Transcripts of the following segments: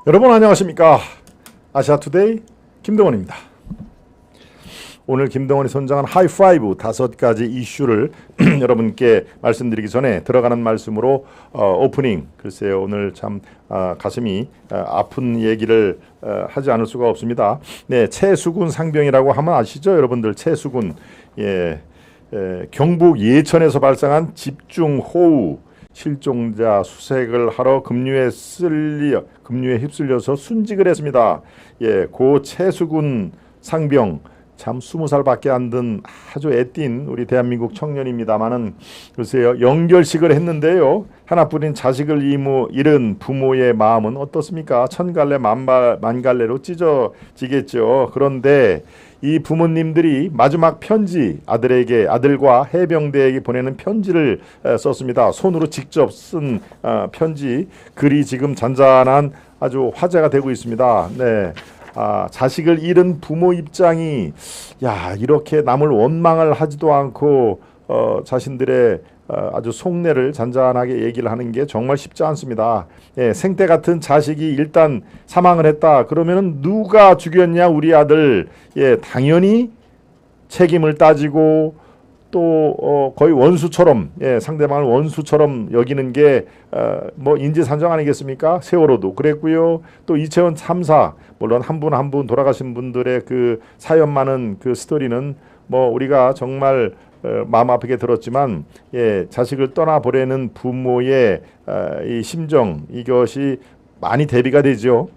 여러분 안녕하십니까? 아시아투데이 김동원입니다. 오늘 김동원이 선정한 하이파이브 5가지 이슈를 여러분께 말씀드리기 전에 들어가는 말씀으로 오프닝, 글쎄요 오늘 참 가슴이 아픈 얘기를 하지 않을 수가 없습니다. 네, 최수근 상병이라고 하면 아시죠 여러분들? 최수근, 경북 예천에서 발생한 집중호우, 실종자 수색을 하러 급류에 휩쓸려서 순직을 했습니다. 고 최수근 상병, 참 20살밖에 안 된 아주 애띤 우리 대한민국 청년입니다만은 글쎄요 영결식을 했는데요, 하나뿐인 자식을 잃은 부모의 마음은 어떻습니까? 천갈래 만갈래로 찢어지겠죠. 그런데 이 부모님들이 마지막 편지, 아들과 해병대에게 보내는 편지를 썼습니다. 손으로 직접 쓴 편지, 글이 지금 잔잔한 아주 화제가 되고 있습니다. 네. 자식을 잃은 부모 입장이 이렇게 남을 원망을 하지도 않고 자신들의 아주 속내를 잔잔하게 얘기를 하는 게 정말 쉽지 않습니다. 생때 같은 자식이 일단 사망을 했다 그러면은 누가 죽였냐 우리 아들, 당연히 책임을 따지고 또 거의 원수처럼, 상대방을 원수처럼 여기는 게 뭐 인지산정 아니겠습니까? 세월호도 그랬고요. 또 이채원 참사, 물론 한 분 한 분 돌아가신 분들의 그 사연 많은 그 스토리는 뭐 우리가 정말 마음 아프게 들었지만, 자식을 떠나보내는 부모의 이 심정, 이것이 많이 대비가 되죠.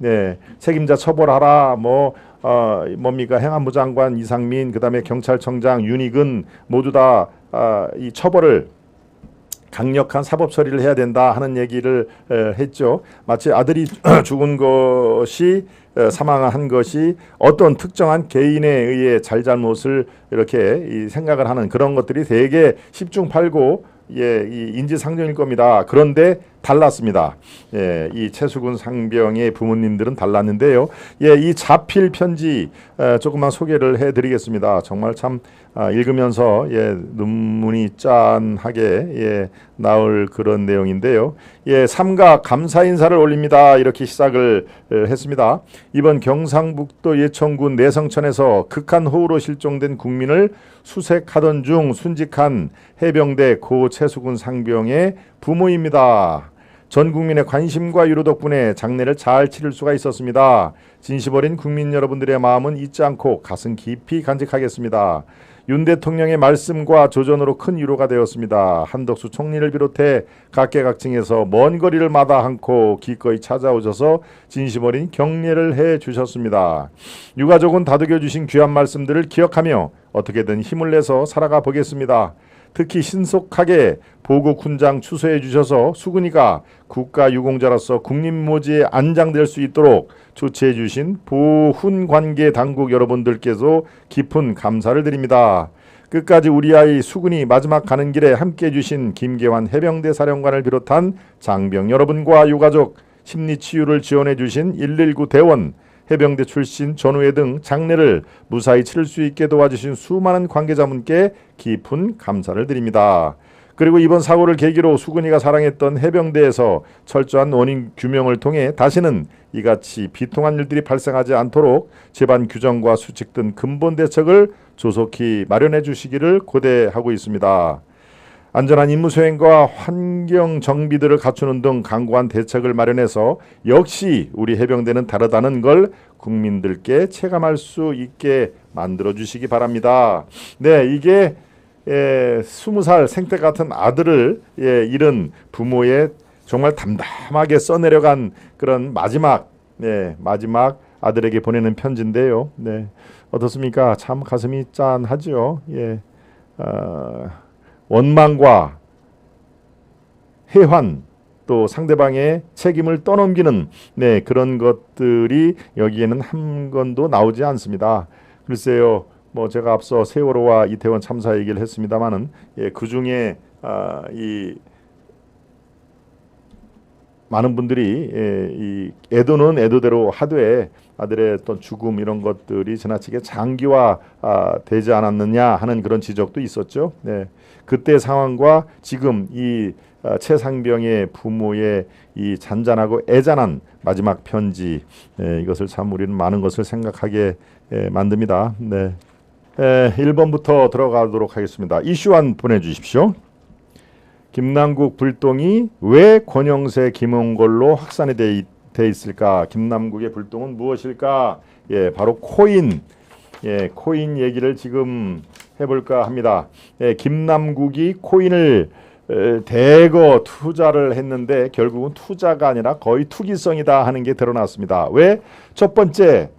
책임자 처벌하라, 뭡니까? 행안부 장관 이상민, 그다음에 경찰청장 윤익은 모두 다 이 처벌을, 강력한 사법 처리를 해야 된다 하는 얘기를 했죠. 마치 아들이 죽은 것이, 사망한 것이 어떤 특정한 개인에 의해 잘잘못을 이렇게 생각을 하는 그런 것들이 되게 십중팔구 이 인지상정일 겁니다. 그런데 달랐습니다. 이 최수근 상병의 부모님들은 달랐는데요. 이 자필 편지 조금만 소개를 해드리겠습니다. 정말 참 읽으면서 눈물이 짠하게 나올 그런 내용인데요. 삼가 감사 인사를 올립니다. 이렇게 시작을 했습니다. 이번 경상북도 예천군 내성천에서 극한 호우로 실종된 국민을 수색하던 중 순직한 해병대 고 최수근 상병의 부모입니다. 전 국민의 관심과 유로 덕분에 장례를 잘 치를 수가 있었습니다. 진심 어린 국민 여러분들의 마음은 잊지 않고 가슴 깊이 간직하겠습니다. 윤 대통령의 말씀과 조전으로 큰 위로가 되었습니다. 한덕수 총리를 비롯해 각계각층에서 먼 거리를 마다 않고 기꺼이 찾아오셔서 진심 어린 격려를 해주셨습니다. 유가족은 다독여 주신 귀한 말씀들을 기억하며 어떻게든 힘을 내서 살아가 보겠습니다. 특히 신속하게 보국 훈장 추서해 주셔서 수근이가 국가유공자로서 국립모지에 안장될 수 있도록 조치해 주신 보훈관계 당국 여러분들께서 깊은 감사를 드립니다. 끝까지 우리 아이 수근이 마지막 가는 길에 함께해 주신 김계환 해병대 사령관을 비롯한 장병 여러분과 유가족, 심리치유를 지원해 주신 119 대원, 해병대 출신 전우회 등 장례를 무사히 치를 수 있게 도와주신 수많은 관계자분께 깊은 감사를 드립니다. 그리고 이번 사고를 계기로 수근이가 사랑했던 해병대에서 철저한 원인 규명을 통해 다시는 이같이 비통한 일들이 발생하지 않도록 제반 규정과 수칙 등 근본 대책을 조속히 마련해 주시기를 고대하고 있습니다. 안전한 임무 수행과 환경 정비들을 갖추는 등 강고한 대책을 마련해서 역시 우리 해병대는 다르다는 걸 국민들께 체감할 수 있게 만들어 주시기 바랍니다. 이게 20살 생태 같은 아들을 잃은 부모의 정말 담담하게 써내려간 그런 마지막 아들에게 보내는 편지인데요. 어떻습니까? 참 가슴이 짠하죠. 원망과 해환, 또 상대방의 책임을 떠넘기는 그런 것들이 여기에는 한 건도 나오지 않습니다. 글쎄요, 제가 앞서 세월호와 이태원 참사 얘기를 했습니다마는 그 중에 이 많은 분들이 이 애도는 애도대로 하되 아들의 어떤 죽음 이런 것들이 지나치게 장기화 되지 않았느냐 하는 그런 지적도 있었죠. 네. 그때 상황과 지금 이 최상병의 부모의 이 잔잔하고 애잔한 마지막 편지, 이것을 참 우리는 많은 것을 생각하게 만듭니다. 네. 1번부터 들어가도록 하겠습니다. 이슈1 보내주십시오. 김남국 불똥이 왜 권영세 김홍걸로 확산이 돼 있을까? 김남국의 불똥은 무엇일까? 바로 코인. 코인 얘기를 지금 해볼까 합니다. 김남국이 코인을 대거 투자를 했는데 결국은 투자가 아니라 거의 투기성이다 하는 게 드러났습니다. 왜? 첫 번째,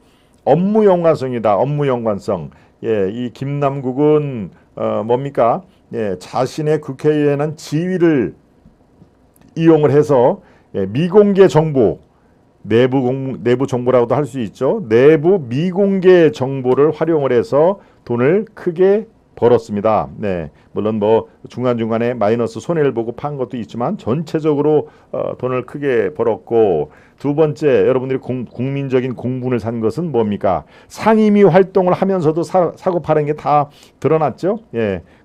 업무 연관성이다. 업무 연관성. 이 김남국은 뭡니까? 자신의 국회의원은 지위를 이용을 해서 미공개 정보, 내부 정보라고도 할 수 있죠. 내부 미공개 정보를 활용을 해서 돈을 크게 벌었습니다. 네, 물론 뭐 중간중간에 마이너스 손해를 보고 판 것도 있지만 전체적으로 돈을 크게 벌었고, 두 번째, 여러분들이 국민적인 공분을 산 것은 뭡니까? 상임위 활동을 하면서도 사고 파는 게 다 드러났죠.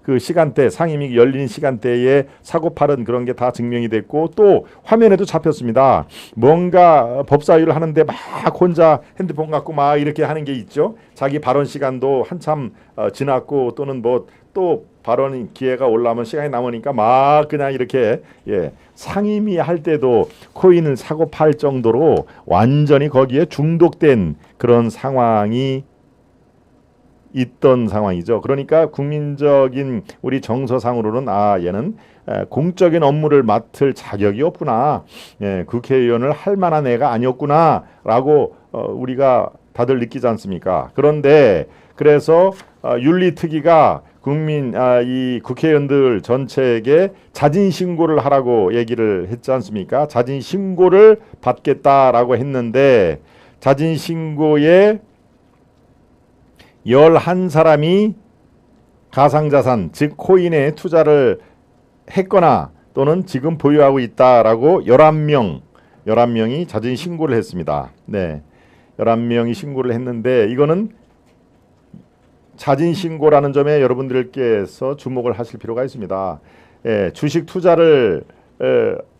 그 시간대, 상임위 열린 시간대에 사고 파는 그런 게 다 증명이 됐고, 또 화면에도 잡혔습니다. 뭔가 법사위를 하는데 막 혼자 핸드폰 갖고 막 이렇게 하는 게 있죠. 자기 발언 시간도 한참 지났고, 또는 뭐 또 발언 기회가 올라오면 시간이 남으니까 막 그냥 이렇게 상임위 할 때도 코인을 사고 팔 정도로 완전히 거기에 중독된 그런 상황이 있던 상황이죠. 그러니까 국민적인 우리 정서상으로는 얘는 공적인 업무를 맡을 자격이 없구나, 국회의원을 할 만한 애가 아니었구나라고 우리가 다들 느끼지 않습니까? 그런데 그래서 윤리특위가 이 국회의원들 전체에게 자진 신고를 하라고 얘기를 했지 않습니까? 자진 신고를 받겠다라고 했는데, 자진 신고에 11사람이 가상자산, 즉 코인에 투자를 했거나 또는 지금 보유하고 있다라고 11명이 자진 신고를 했습니다. 네. 11명이 신고를 했는데, 이거는 자진 신고라는 점에 여러분들께서 주목을 하실 필요가 있습니다. 주식 투자를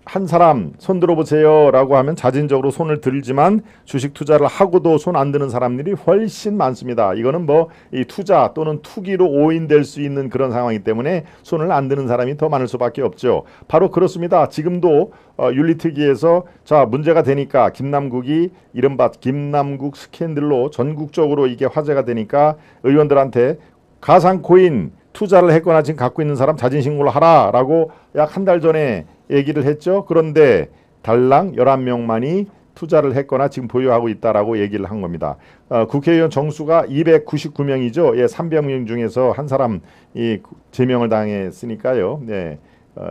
한 사람 손 들어보세요 라고 하면 자진적으로 손을 들지만, 주식 투자를 하고도 손 안 드는 사람들이 훨씬 많습니다. 이거는 뭐 이 투자 또는 투기로 오인될 수 있는 그런 상황이기 때문에 손을 안 드는 사람이 더 많을 수밖에 없죠. 바로 그렇습니다. 지금도 윤리특위에서 문제가 되니까, 김남국이 이른바 김남국 스캔들로 전국적으로 이게 화제가 되니까 의원들한테 가상코인 투자를 했거나 지금 갖고 있는 사람 자진 신고를 하라라고 약 한 달 전에 얘기를 했죠. 그런데 달랑 11명만이 투자를 했거나 지금 보유하고 있다라고 얘기를 한 겁니다. 국회의원 정수가 299명이죠. 300명 중에서 한 사람 제명을 당했으니까요.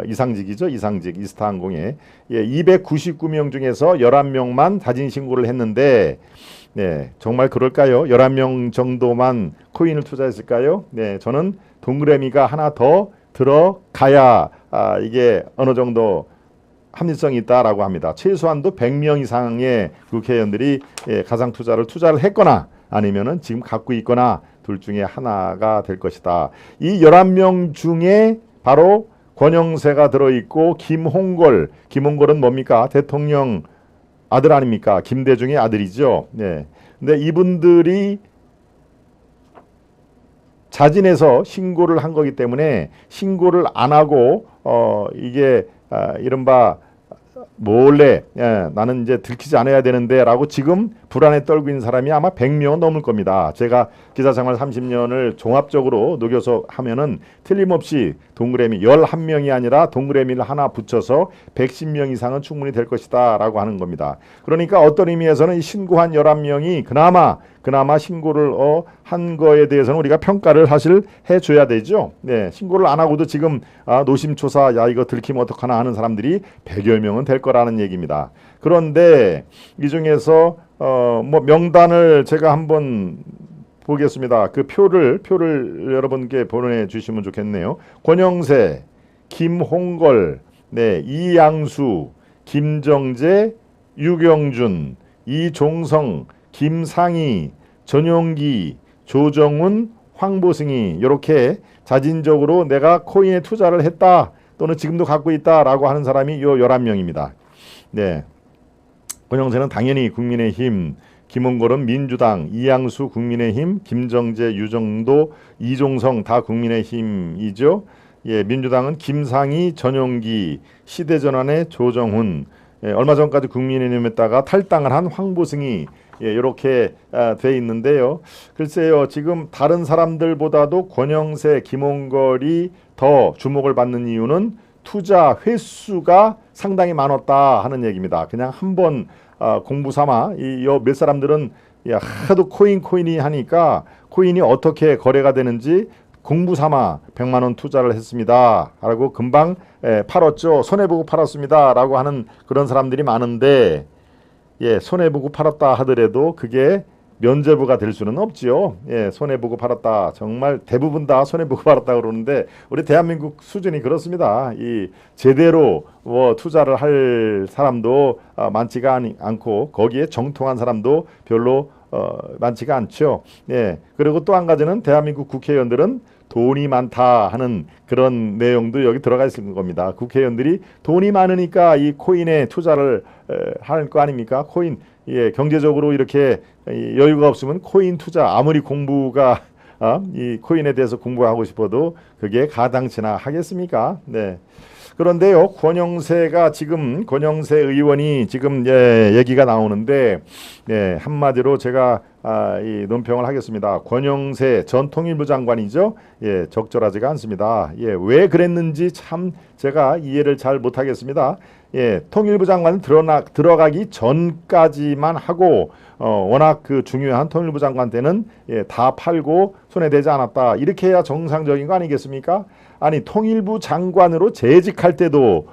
이상직이죠. 이상직, 이스타항공에 299명 중에서 11명만 자진 신고를 했는데, 정말 그럴까요? 11명 정도만 코인을 투자했을까요? 저는 동그라미가 하나 더 들어가야 이게 어느 정도 합리성이 있다라고 합니다. 최소한도 100명 이상의 국회의원들이 가상 투자를 했거나 아니면은 지금 갖고 있거나 둘 중에 하나가 될 것이다. 이 11명 중에 바로 권영세가 들어있고 김홍걸은 뭡니까? 대통령 아들 아닙니까? 김대중의 아들이죠. 근데 이분들이 자진해서 신고를 한 거기 때문에, 신고를 안 하고 이게 이른바 몰래 나는 이제 들키지 않아야 되는데 라고 지금 불안에 떨고 있는 사람이 아마 100명 넘을 겁니다. 제가 기자생활 30년을 종합적으로 녹여서 하면은 틀림없이 동그라미 11명이 아니라 동그라미를 하나 붙여서 110명 이상은 충분히 될 것이다 라고 하는 겁니다. 그러니까 어떤 의미에서는 이 신고한 11명이 그나마 신고를 한 거에 대해서는 우리가 평가를 사실 해줘야 되죠. 신고를 안 하고도 지금 노심초사 이거 들키면 어떡하나 하는 사람들이 100여 명은 될 거라는 얘기입니다. 그런데 이 중에서 뭐 명단을 제가 한번 보겠습니다. 그 표를 여러분께 보내주시면 좋겠네요. 권영세, 김홍걸, 이양수, 김정재, 유경준, 이종성, 김상희, 전용기, 조정훈, 황보승이 이렇게 자진적으로 내가 코인에 투자를 했다 또는 지금도 갖고 있다라고 하는 사람이 요 11명입니다. 네. 권영세는 당연히 국민의힘, 김홍걸은 민주당, 이양수 국민의힘, 김정재, 유정도, 이종성 다 국민의힘이죠. 예, 민주당은 김상희, 전용기, 시대전환의 조정훈, 예, 얼마 전까지 국민의힘에다가 탈당을 한 황보승이 예, 이렇게 돼 있는데요. 글쎄요, 지금 다른 사람들보다도 권영세, 김홍걸이 더 주목을 받는 이유는 투자 횟수가 상당히 많았다 하는 얘기입니다. 그냥 한번 공부 삼아 몇 사람들은 야, 하도 코인이 하니까 코인이 어떻게 거래가 되는지 공부 삼아 100만 원 투자를 했습니다 라고 금방 팔았죠. 손해보고 팔았습니다 라고 하는 그런 사람들이 많은데 예, 손해보고 팔았다 하더라도 그게 면죄부가 될 수는 없지요. 예, 손해보고 팔았다. 정말 대부분 다 손해보고 팔았다 그러는데 우리 대한민국 수준이 그렇습니다. 이 제대로 투자를 할 사람도 많지가 않고 거기에 정통한 사람도 별로 많지가 않죠. 예, 그리고 또 한 가지는 대한민국 국회의원들은 돈이 많다 하는 그런 내용도 여기 들어가 있을 겁니다. 국회의원들이 돈이 많으니까 이 코인에 투자를 할 거 아닙니까? 코인, 예, 경제적으로 이렇게 여유가 없으면 코인 투자 아무리 공부가 이 코인에 대해서 공부하고 싶어도 그게 가당치나 하겠습니까? 네. 그런데요, 권영세 의원이 지금 얘기가 나오는데 한마디로 제가 이 논평을 하겠습니다. 권영세 전 통일부 장관이죠. 예, 적절하지가 않습니다. 예, 왜 그랬는지 참 제가 이해를 잘 못하겠습니다. 예, 통일부 장관은 들어가기 전까지만 하고 워낙 그 중요한 통일부 장관 때는 다 팔고 손해되지 않았다. 이렇게 해야 정상적인 거 아니겠습니까? 아니 통일부 장관으로 재직할 때도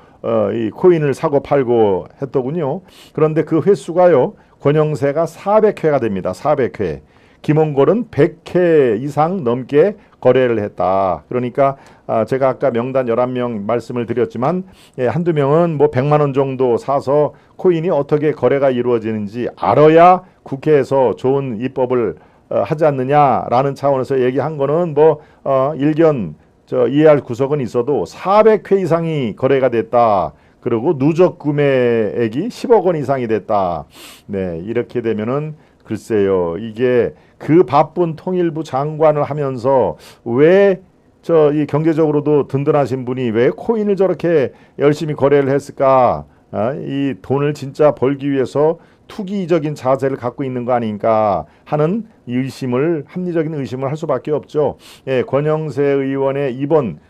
이 코인을 사고 팔고 했더군요. 그런데 그 횟수가요. 권영세가 400회가 됩니다. 400회. 김홍걸은 100회 이상 넘게 거래를 했다. 그러니까 제가 아까 명단 11명 말씀을 드렸지만 한두 명은 뭐 100만 원 정도 사서 코인이 어떻게 거래가 이루어지는지 알아야 국회에서 좋은 입법을 하지 않느냐라는 차원에서 얘기한 거는 일견 이해할 구석은 있어도 400회 이상이 거래가 됐다. 그리고 누적 구매액이 10억 원 이상이 됐다. 네, 이렇게 되면은 글쎄요, 이게 그 바쁜 통일부 장관을 하면서 왜 이 경제적으로도 든든하신 분이 왜 코인을 저렇게 열심히 거래를 했을까? 이 돈을 진짜 벌기 위해서 투기적인 자세를 갖고 있는 거 아닌가 하는 합리적인 의심을 할 수밖에 없죠. 예, 권영세 의원의 이번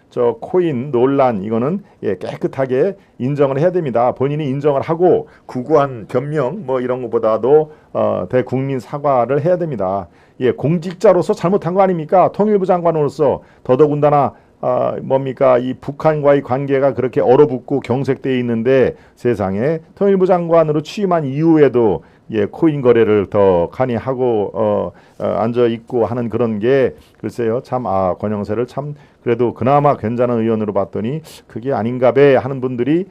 코인 논란 이거는 깨끗하게 인정을 해야 됩니다. 본인이 인정을 하고 구구한 변명 이런 것보다도 대국민 사과를 해야 됩니다. 예, 공직자로서 잘못한 거 아닙니까? 통일부 장관으로서 더더군다나 이 북한과의 관계가 그렇게 얼어붙고 경색되어 있는데 세상에 통일부 장관으로 취임한 이후에도 코인 거래를 더 간이 하고 앉아 있고 하는 그런 게 글쎄요, 참 권영세를 참 그래도 그나마 괜찮은 의원으로 봤더니 그게 아닌가배 하는 분들이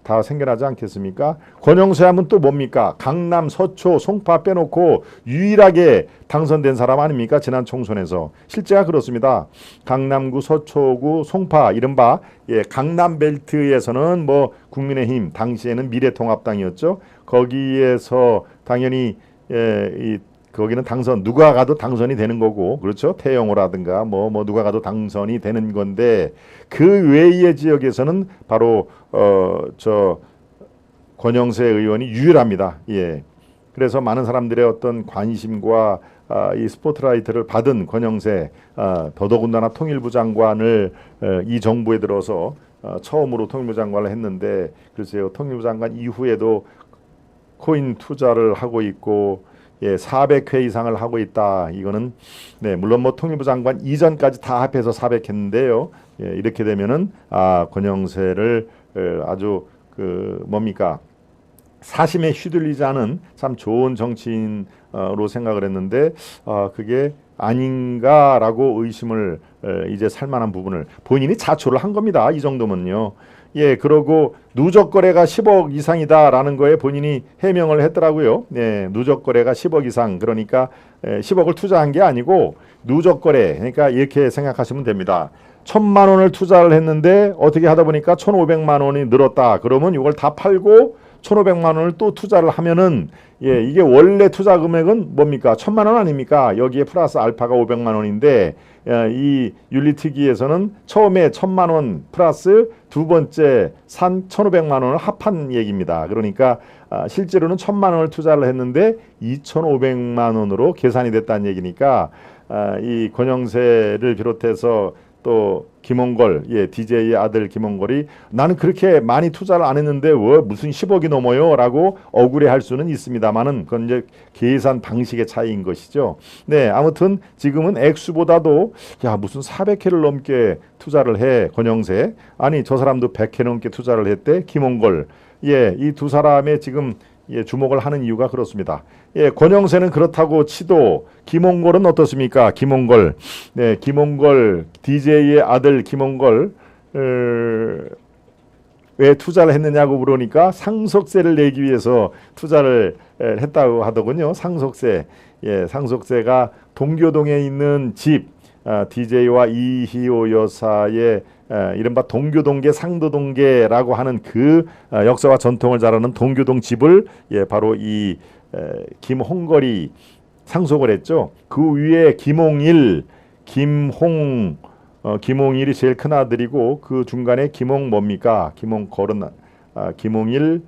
다 생겨나지 않겠습니까? 권영세 하면 또 뭡니까? 강남, 서초, 송파 빼놓고 유일하게 당선된 사람 아닙니까? 지난 총선에서. 실제가 그렇습니다. 강남구, 서초구, 송파 이른바 강남벨트에서는 국민의힘 당시에는 미래통합당이었죠. 거기에서 당연히 거기는 누가 가도 당선이 되는 거고, 그렇죠? 태영호라든가 누가 가도 당선이 되는 건데 그 외의 지역에서는 바로 권영세 의원이 유일합니다. 예. 그래서 많은 사람들의 어떤 관심과 이 스포트라이트를 받은 권영세, 더더군다나 통일부 장관을 이 정부에 들어서 처음으로 통일부 장관을 했는데 글쎄요, 통일부 장관 이후에도 코인 투자를 하고 있고 400회 이상을 하고 있다. 이거는 물론 통일부 장관 이전까지 다 합해서 400했는데요. 이렇게 되면은 권영세를 아주 사심에 휘둘리지 않은 참 좋은 정치인으로 생각을 했는데 그게 아닌가라고 의심을 이제 살만한 부분을 본인이 자초를 한 겁니다. 이 정도면요. 예, 그러고 누적 거래가 10억 이상이다라는 거에 본인이 해명을 했더라고요. 예, 누적 거래가 10억 이상, 그러니까 10억을 투자한 게 아니고 누적 거래. 그러니까 이렇게 생각하시면 됩니다. 1,000만 원을 투자를 했는데 어떻게 하다 보니까 1,500만 원이 늘었다. 그러면 이걸 다 팔고 1,500만 원을 또 투자를 하면은 예, 이게 원래 투자 금액은 뭡니까? 1,000만 원 아닙니까? 여기에 플러스 알파가 500만 원인데 이 윤리특위에서는 처음에 1,000만 원 플러스 두 번째 산 1,500만 원을 합한 얘기입니다. 그러니까 실제로는 1,000만 원을 투자를 했는데 2,500만 원으로 계산이 됐다는 얘기니까 이 권영세를 비롯해서 또 김홍걸, 예, DJ의 아들 김홍걸이 나는 그렇게 많이 투자를 안 했는데 왜 무슨 10억이 넘어요? 라고 억울해할 수는 있습니다만은 그건 이제 계산 방식의 차이인 것이죠. 네, 아무튼 지금은 액수보다도 야 무슨 400회를 넘게 투자를 해 권영세. 아니 저 사람도 100회 넘게 투자를 했대 김홍걸. 예, 이 두 사람의 지금 예, 주목을 하는 이유가 그렇습니다. 예, 권영세는 그렇다고 치도 김홍걸은 어떻습니까? 김홍걸, 네, 김홍걸 DJ의 아들 김홍걸 왜 투자를 했느냐고 물으니까 상속세를 내기 위해서 투자를 했다고 하더군요. 상속세, 예, 상속세가 동교동에 있는 집, DJ와 이희호 여사의 이른바 동교동계 상도동계라고 하는 그 역사와 전통을 잘 아는 동교동 집을 예, 바로 이 김홍걸이 상속을 했죠. 그 위에 김홍일, 김홍일이 제일 큰 아들이고 그 중간에 김홍 뭡니까? 김홍걸은 김홍일,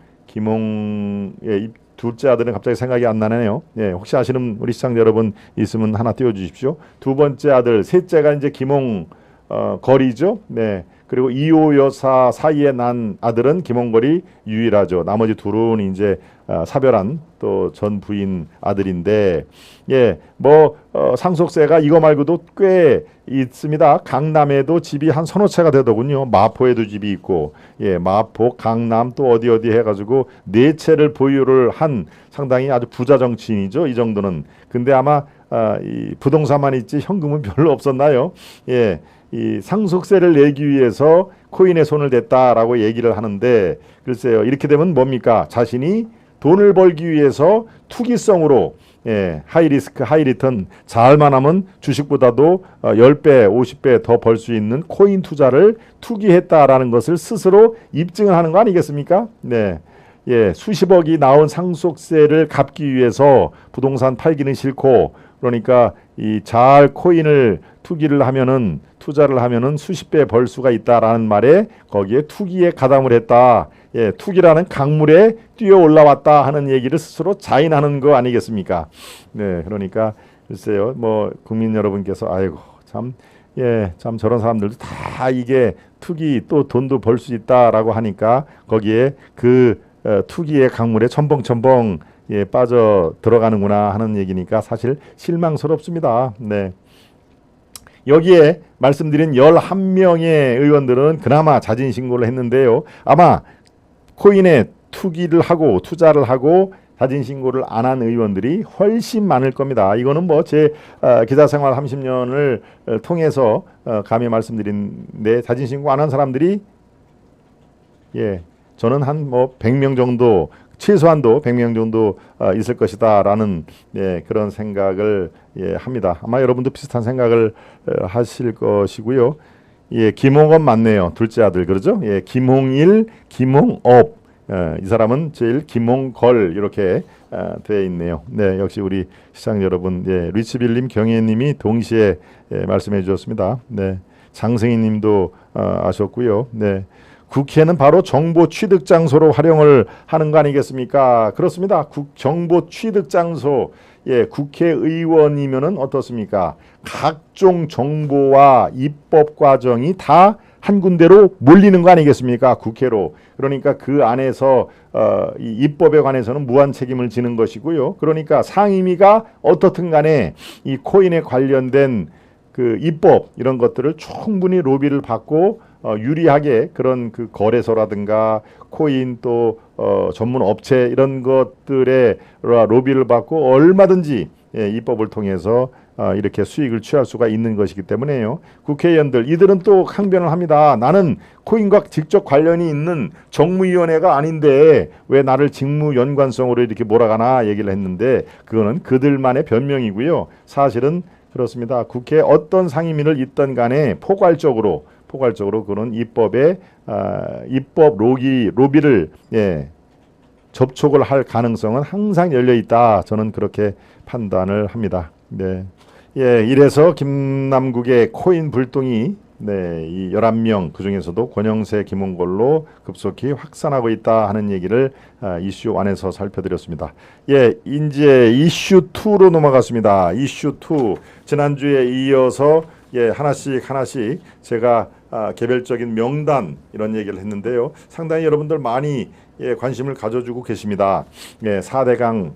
예, 둘째 아들은 갑자기 생각이 안 나네요. 예, 혹시 아시는 우리 시청자 여러분 있으면 하나 띄워주십시오. 두 번째 아들, 셋째가 이제 김홍걸이죠. 네. 그리고 이호 여사 사이에 난 아들은 김홍걸이 유일하죠. 나머지 둘은 이제 사별한 또 전 부인 아들인데, 예, 뭐 상속세가 이거 말고도 꽤 있습니다. 강남에도 집이 한 서너 채가 되더군요. 마포에도 집이 있고, 예, 마포, 강남 또 어디 해가지고 네 채를 보유를 한 상당히 아주 부자 정치인이죠. 이 정도는. 근데 아마 이 부동산만 있지 현금은 별로 없었나요? 예. 이 상속세를 내기 위해서 코인에 손을 댔다라고 얘기를 하는데 글쎄요. 이렇게 되면 뭡니까? 자신이 돈을 벌기 위해서 투기성으로 예, 하이리스크 하이리턴 잘만 하면 주식보다도 10배 50배 더 벌 수 있는 코인 투자를 투기했다라는 것을 스스로 입증을 하는 거 아니겠습니까? 네. 예, 수십억이 나온 상속세를 갚기 위해서 부동산 팔기는 싫고 그러니까 이 잘 코인을 투자를 하면은 수십 배 벌 수가 있다라는 말에 거기에 투기에 가담을 했다. 예, 투기라는 강물에 뛰어 올라왔다 하는 얘기를 스스로 자인하는 거 아니겠습니까? 네, 그러니까 글쎄요, 뭐 국민 여러분께서 아이고 참, 예, 참 저런 사람들도 다 이게 투기 또 돈도 벌 수 있다라고 하니까 거기에 그 투기의 강물에 첨벙첨벙 예, 빠져 들어가는구나 하는 얘기니까 사실 실망스럽습니다. 네. 여기에 말씀드린 11명의 의원들은 그나마 자진 신고를 했는데요. 아마 코인에 투기를 하고 투자를 하고 자진 신고를 안 한 의원들이 훨씬 많을 겁니다. 이거는 뭐 제 기자 생활 30년을 통해서 감히 말씀드린데 자진 신고 안 한 사람들이 예, 저는 한 뭐 100명 정도 최소한도 100명 정도 있을 것이다라는 예, 그런 생각을 예, 합니다. 아마 여러분도 비슷한 생각을 하실 것이고요. 예, 김홍건 맞네요. 둘째 아들 그러죠? 예, 김홍일, 김홍업. 이 사람은 제일 김홍걸 이렇게 되어 있네요. 네, 역시 우리 시청자 여러분, 예, 리치빌님, 경혜님이 동시에 예, 말씀해 주셨습니다. 네, 장승희님도 아셨고요. 네. 국회는 바로 정보 취득 장소로 활용을 하는 거 아니겠습니까? 그렇습니다. 정보 취득 장소. 예, 국회의원이면은 어떻습니까? 각종 정보와 입법 과정이 다 한 군데로 몰리는 거 아니겠습니까? 국회로. 그러니까 그 안에서 이 입법에 관해서는 무한 책임을 지는 것이고요. 그러니까 상임위가 어떻든 간에 이 코인에 관련된 그 입법 이런 것들을 충분히 로비를 받고 유리하게 그런 그 거래소라든가 코인 또 전문 업체 이런 것들의 로비를 받고 얼마든지 입법을 통해서 이렇게 수익을 취할 수가 있는 것이기 때문에요. 국회의원들 이들은 또 항변을 합니다. 나는 코인과 직접 관련이 있는 정무위원회가 아닌데 왜 나를 직무 연관성으로 이렇게 몰아가나 얘기를 했는데 그거는 그들만의 변명이고요. 사실은 그렇습니다. 국회에 어떤 상임위를 있던 간에 포괄적으로 그런 입법 로비를 접촉을 할 가능성은 항상 열려 있다. 저는 그렇게 판단을 합니다. 네. 이래서 김남국의 코인 불똥이 이 11명 그중에서도 권영세, 김홍걸로 급속히 확산하고 있다 하는 얘기를 이슈 1에서 살펴드렸습니다. 이제 이슈 2로 넘어갔습니다. 이슈 2 지난주에 이어서 하나씩 제가 개별적인 명단 이런 얘기를 했는데요. 상당히 여러분들 많이 관심을 가져주고 계십니다. 4대강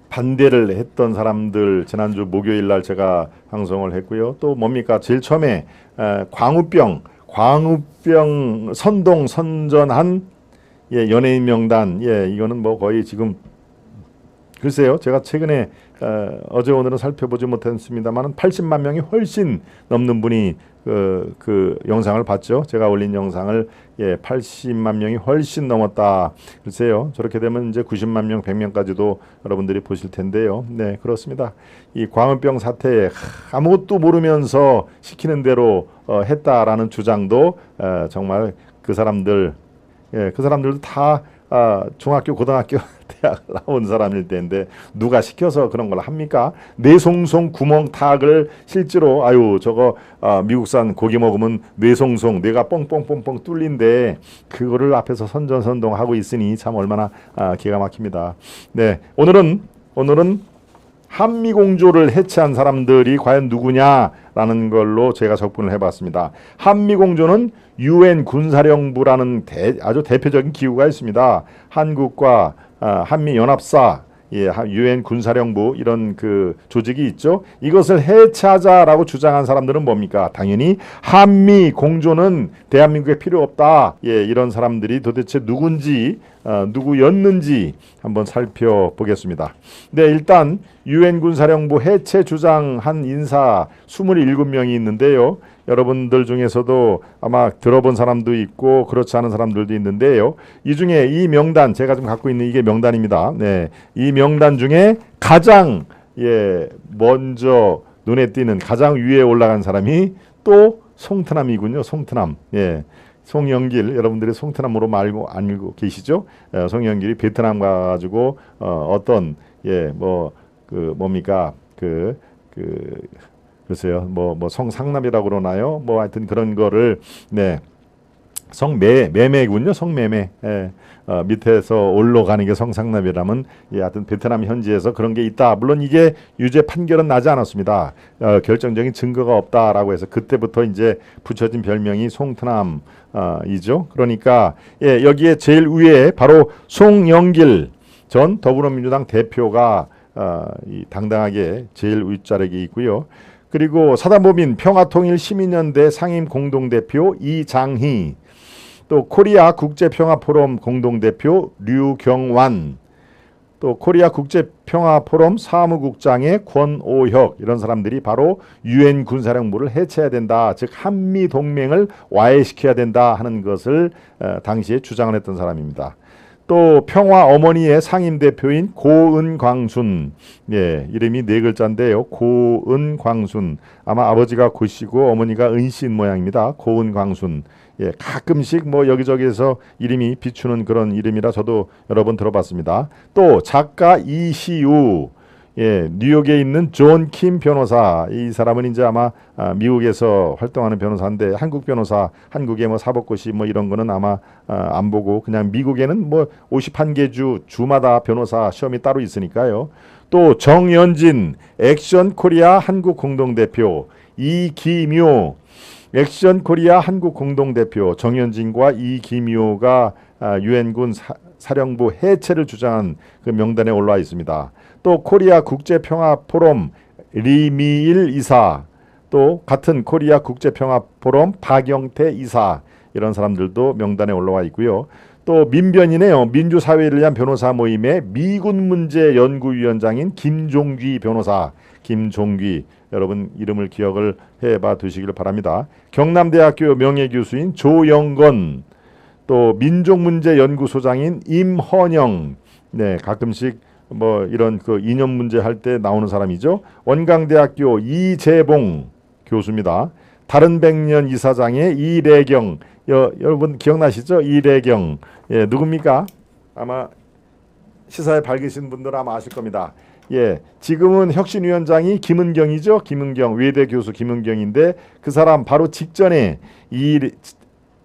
반대를 했던 사람들 지난주 목요일 날 제가 방송을 했고요. 또 뭡니까? 제일 처음에 광우병 선전한 연예인 명단 이거는 뭐 거의 지금 글쎄요. 제가 최근에 어제 오늘은 살펴보지 못했습니다만 80만 명이 훨씬 넘는 분이 그 영상을 봤죠. 제가 올린 영상을 80만 명이 훨씬 넘었다. 글쎄요. 저렇게 되면 이제 90만 명, 100명까지도 여러분들이 보실 텐데요. 네, 그렇습니다. 이 광우병 사태에 아무것도 모르면서 시키는 대로 했다라는 주장도 정말 그 사람들도 다 중학교, 고등학교, 대학 나온 사람일 텐데 누가 시켜서 그런 걸 합니까? 뇌송송 구멍 타악을 실제로 저거 미국산 고기 먹으면 뇌가 뻥뻥뻥뻥 뚫린데 그거를 앞에서 선전선동하고 있으니 참 얼마나 기가 막힙니다. 네, 오늘은 한미공조를 해체한 사람들이 과연 누구냐라는 걸로 제가 접근을 해봤습니다. 한미공조는 UN 군사령부라는 아주 대표적인 기구가 있습니다. 한국과 한미연합사, UN 군사령부 이런 그 조직이 있죠. 이것을 해체하자라고 주장한 사람들은 뭡니까? 당연히 한미 공조는 대한민국에 필요 없다. 이런 사람들이 도대체 누구였는지 한번 살펴보겠습니다. 네, 일단 UN 군사령부 해체 주장한 인사 27명이 있는데요. 여러분들 중에서도 아마 들어본 사람도 있고 그렇지 않은 사람들도 있는데요. 이 중에 이 명단 제가 지금 갖고 있는 이게 명단입니다. 네, 이 명단 중에 가장 먼저 눈에 띄는 가장 위에 올라간 사람이 또 송트남이군요. 송트남. 송영길 여러분들이 송트남으로 알고 계시죠? 송영길이 베트남 가가지고 어떤 뭡니까 글쎄요, 뭐 성상납이라고 그러나요? 뭐 하여튼 그런 거를 성매매군요. 성매매. 밑에서 올라가는 게 성상납이라면 하여튼 베트남 현지에서 그런 게 있다. 물론 이게 유죄 판결은 나지 않았습니다. 결정적인 증거가 없다라고 해서 그때부터 이제 붙여진 별명이 송트남이죠. 그러니까 여기에 제일 위에 바로 송영길 전 더불어민주당 대표가 당당하게 제일 윗자락에 있고요. 그리고 사단법인 평화통일시민연대 상임공동대표 이장희, 또 코리아 국제평화포럼 공동대표 류경완, 또 코리아 국제평화포럼 사무국장의 권오혁 이런 사람들이 바로 UN 군사령부를 해체해야 된다. 즉 한미동맹을 와해시켜야 된다 하는 것을 당시에 주장을 했던 사람입니다. 또 평화어머니의 상임대표인 고은광순, 이름이 4글자인데요. 고은광순, 아마 아버지가 고씨고 어머니가 은씨인 모양입니다. 고은광순. 가끔씩 뭐 여기저기에서 이름이 비추는 그런 이름이라 저도 여러 번 들어봤습니다. 또 작가 이시우, 뉴욕에 있는 존 킴 변호사, 이 사람은 이제 아마 미국에서 활동하는 변호사인데 한국 변호사, 한국의 뭐 사법고시 뭐 이런 거는 아마 안 보고 그냥 미국에는 뭐 51개 주마다 변호사 시험이 따로 있으니까요. 또 정연진 액션 코리아 한국 공동대표, 이기묘 액션 코리아 한국 공동대표, 정연진과 이기묘가 유엔군 사령부 해체를 주장한 그 명단에 올라와 있습니다. 또 코리아 국제평화포럼 리미일 이사, 또 같은 코리아 국제평화포럼 박영태 이사 이런 사람들도 명단에 올라와 있고요. 또 민변이네요. 민주사회를 위한 변호사 모임의 미군 문제 연구위원장인 김종귀 변호사, 김종귀 여러분 이름을 기억을 해봐 두시길 바랍니다. 경남대학교 명예교수인 조영건, 또 민족문제연구소장인 임헌영, 네 가끔씩 뭐 이런 그 이념 문제 할 때 나오는 사람이죠. 원광대학교 이재봉 교수입니다. 다른 백년 이사장의 이래경, 여러분 기억나시죠? 이래경, 예 누굽니까? 아마 시사에 밝으신 분들은 아마 아실 겁니다. 예, 지금은 혁신위원장이 김은경이죠. 김은경 외대 교수 김은경인데 그 사람 바로 직전에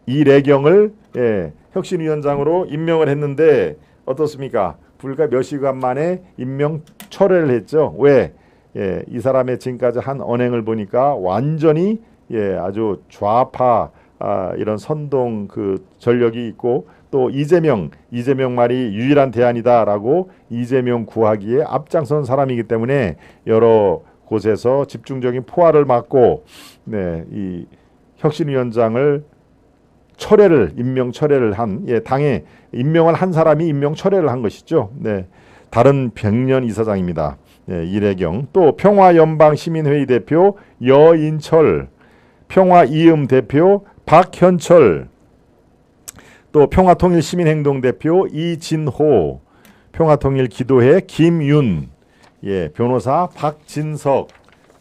이래경을 예, 혁신위원장으로 임명을 했는데 어떻습니까? 불과 몇 시간 만에 임명 철회를 했죠. 왜? 예, 이 사람의 지금까지 한 언행을 보니까 완전히 예, 아주 좌파 이런 선동 그 전력이 있고 또 이재명 말이 유일한 대안이다라고 이재명 구하기에 앞장선 사람이기 때문에 여러 곳에서 집중적인 포화를 맞고 네, 이 혁신위원장을 임명 철회를 한 예, 당에 임명을 한 사람이 임명 철회를 한 것이죠. 네, 다른 백년 이사장입니다. 네, 이래경 또 평화연방시민회의 대표 여인철, 평화이음 대표 박현철, 또 평화통일시민행동 대표 이진호, 평화통일기도회 김윤, 예, 변호사 박진석,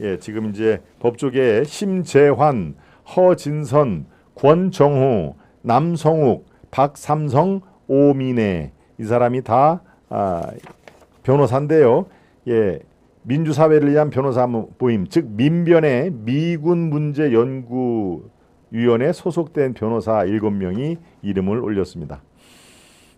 예, 지금 이제 법조계에 심재환, 허진선, 권정호, 남성욱, 박삼성, 오민혜 이 사람이 다 변호사인데요. 예, 민주사회를 위한 변호사 모임 즉 민변의 미군문제연구위원회 소속된 변호사 7명이 이름을 올렸습니다.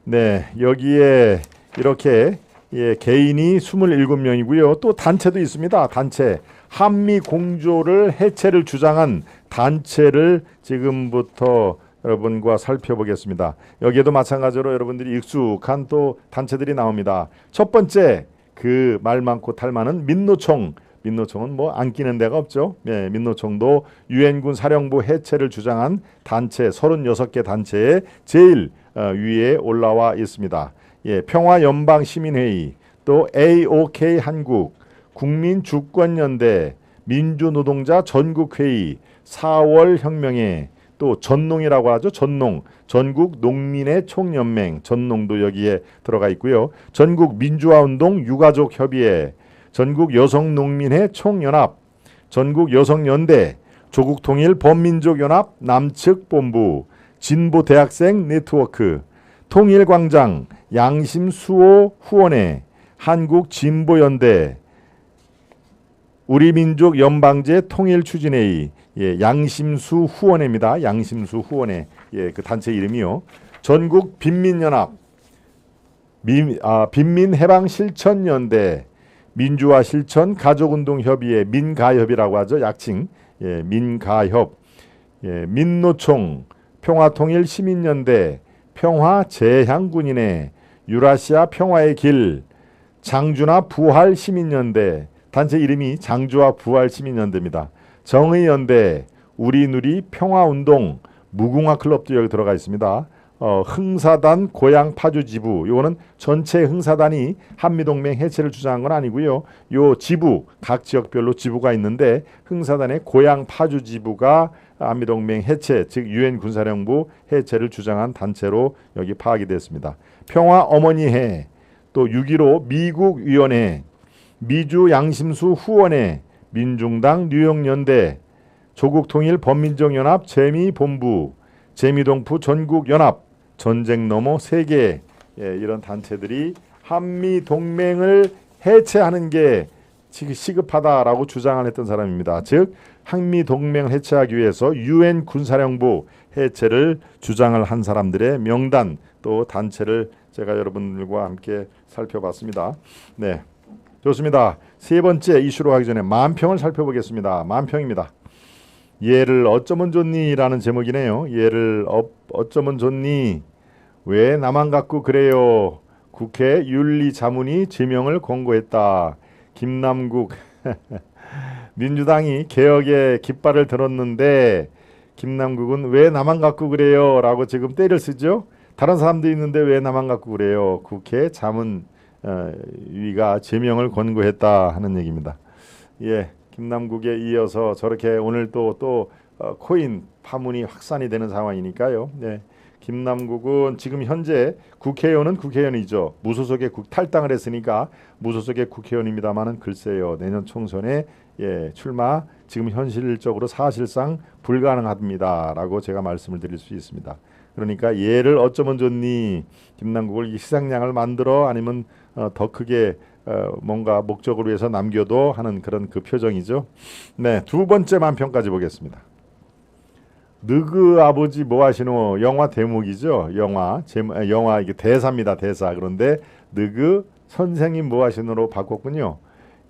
네, 여기에 이렇게 예, 개인이 27명이고요. 또 단체도 있습니다. 단체 한미 공조를 해체를 주장한 단체를 지금부터 여러분과 살펴보겠습니다. 여기에도 마찬가지로 여러분들이 익숙한 또 단체들이 나옵니다. 첫 번째 그 말 많고 탈 많은 민노총. 민노총은 뭐 안 끼는 데가 없죠. 예, 민노총도 유엔군 사령부 해체를 주장한 단체 36개 단체의 제일 위에 올라와 있습니다. 예, 평화연방시민회의, 또 AOK 한국, 국민주권연대, 민주노동자 전국회의, 4월 혁명회, 또 전농이라고 하죠. 전농, 전국 농민의 총연맹, 전농도 여기에 들어가 있고요. 전국 민주화운동 유가족 협의회, 전국 여성농민회 총연합, 전국 여성연대, 조국통일 범민족연합 남측본부, 진보대학생 네트워크, 통일광장, 양심수호 후원회, 한국진보연대, 우리민족 연방제 통일추진회의, 예, 양심수 후원회입니다. 양심수 후원회, 예, 그 단체 이름이요. 전국 빈민연합, 빈민해방실천연대, 민주화실천 가족운동협의회, 민가협이라고 하죠. 약칭, 예, 민가협, 예, 민노총, 평화통일시민연대, 평화재향군인회, 유라시아 평화의 길, 장주나 부활시민연대, 단체 이름이 장주와 부활시민연대입니다. 정의연대, 우리누리 평화운동, 무궁화클럽도 여기 들어가 있습니다. 흥사단 고향파주지부, 요거는 전체 흥사단이 한미동맹 해체를 주장한 건 아니고요. 요 지부, 각 지역별로 지부가 있는데 흥사단의 고향파주지부가 한미동맹 해체, 즉 유엔 군사령부 해체를 주장한 단체로 여기 파악이 됐습니다. 평화어머니회, 또 6.15 미국위원회, 미주양심수 후원회, 민중당 뉴욕연대, 조국통일 범민족연합 재미본부, 재미동프 전국연합, 전쟁 너머 세계, 예, 이런 단체들이 한미동맹을 해체하는 게 시급하다라고 주장을 했던 사람입니다. 즉 한미동맹을 해체하기 위해서 유엔 군사령부 해체를 주장을 한 사람들의 명단, 또 단체를 제가 여러분들과 함께 살펴봤습니다. 네, 좋습니다. 세 번째 이슈로 가기 전에 만평을 살펴보겠습니다. 만평입니다. 얘를 어쩌면 좋니? 라는 제목이네요. 얘를 어쩌면 좋니? 왜 나만 갖고 그래요? 국회 윤리자문위 제명을 권고했다. 김남국 민주당이 개혁의 깃발을 들었는데 김남국은 왜 나만 갖고 그래요? 라고 지금 때를 쓰죠. 다른 사람도 있는데 왜 나만 갖고 그래요? 국회 자문위가 제명을 권고했다 하는 얘기입니다. 예, 김남국에 이어서 저렇게 오늘 또 코인 파문이 확산이 되는 상황이니까요. 네. 김남국은 지금 현재 국회의원은 국회의원이죠. 무소속의 탈당을 했으니까 무소속의 국회의원입니다만은 글쎄요. 내년 총선에 출마 지금 현실적으로 사실상 불가능합니다라고 제가 말씀을 드릴 수 있습니다. 그러니까 얘를 어쩌면 좋니? 김남국을 희생양을 만들어 아니면 더 크게 뭔가 목적을 위해서 남겨도 하는 그런 그 표정이죠. 네, 두 번째 만평까지 보겠습니다. 너그 아버지 뭐 하시노? 영화 대목이죠. 영화 이게 대사입니다. 대사. 그런데 너그 선생님 뭐 하시노로 바꿨군요.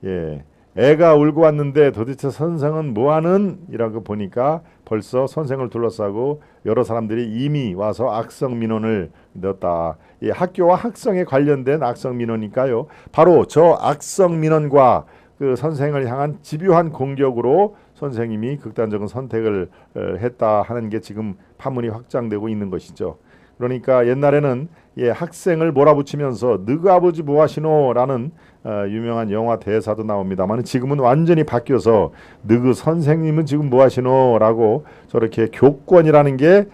예. 애가 울고 왔는데 도대체 선생은 뭐 하는? 이라고 보니까 벌써 선생을 둘러싸고 여러 사람들이 이미 와서 악성 민원을 넣었다. 예, 학교와 학성에 관련된 악성 민원이니까요. 바로 저 악성 민원과 그 선생을 향한 집요한 공격으로 선생님이 극단적인 선택을 했다 하는 게 지금 파문이 확장되고 있는 것이죠. 그러니까 옛날에는 학생을 몰아붙이면서 너그 아버지 뭐 하시노? 라는 유명한 영화 대사도 나옵니다만 지금은 완전히 바뀌어서 너그 선생님은 지금 뭐 하시노? 라고 저렇게 교권이라는 게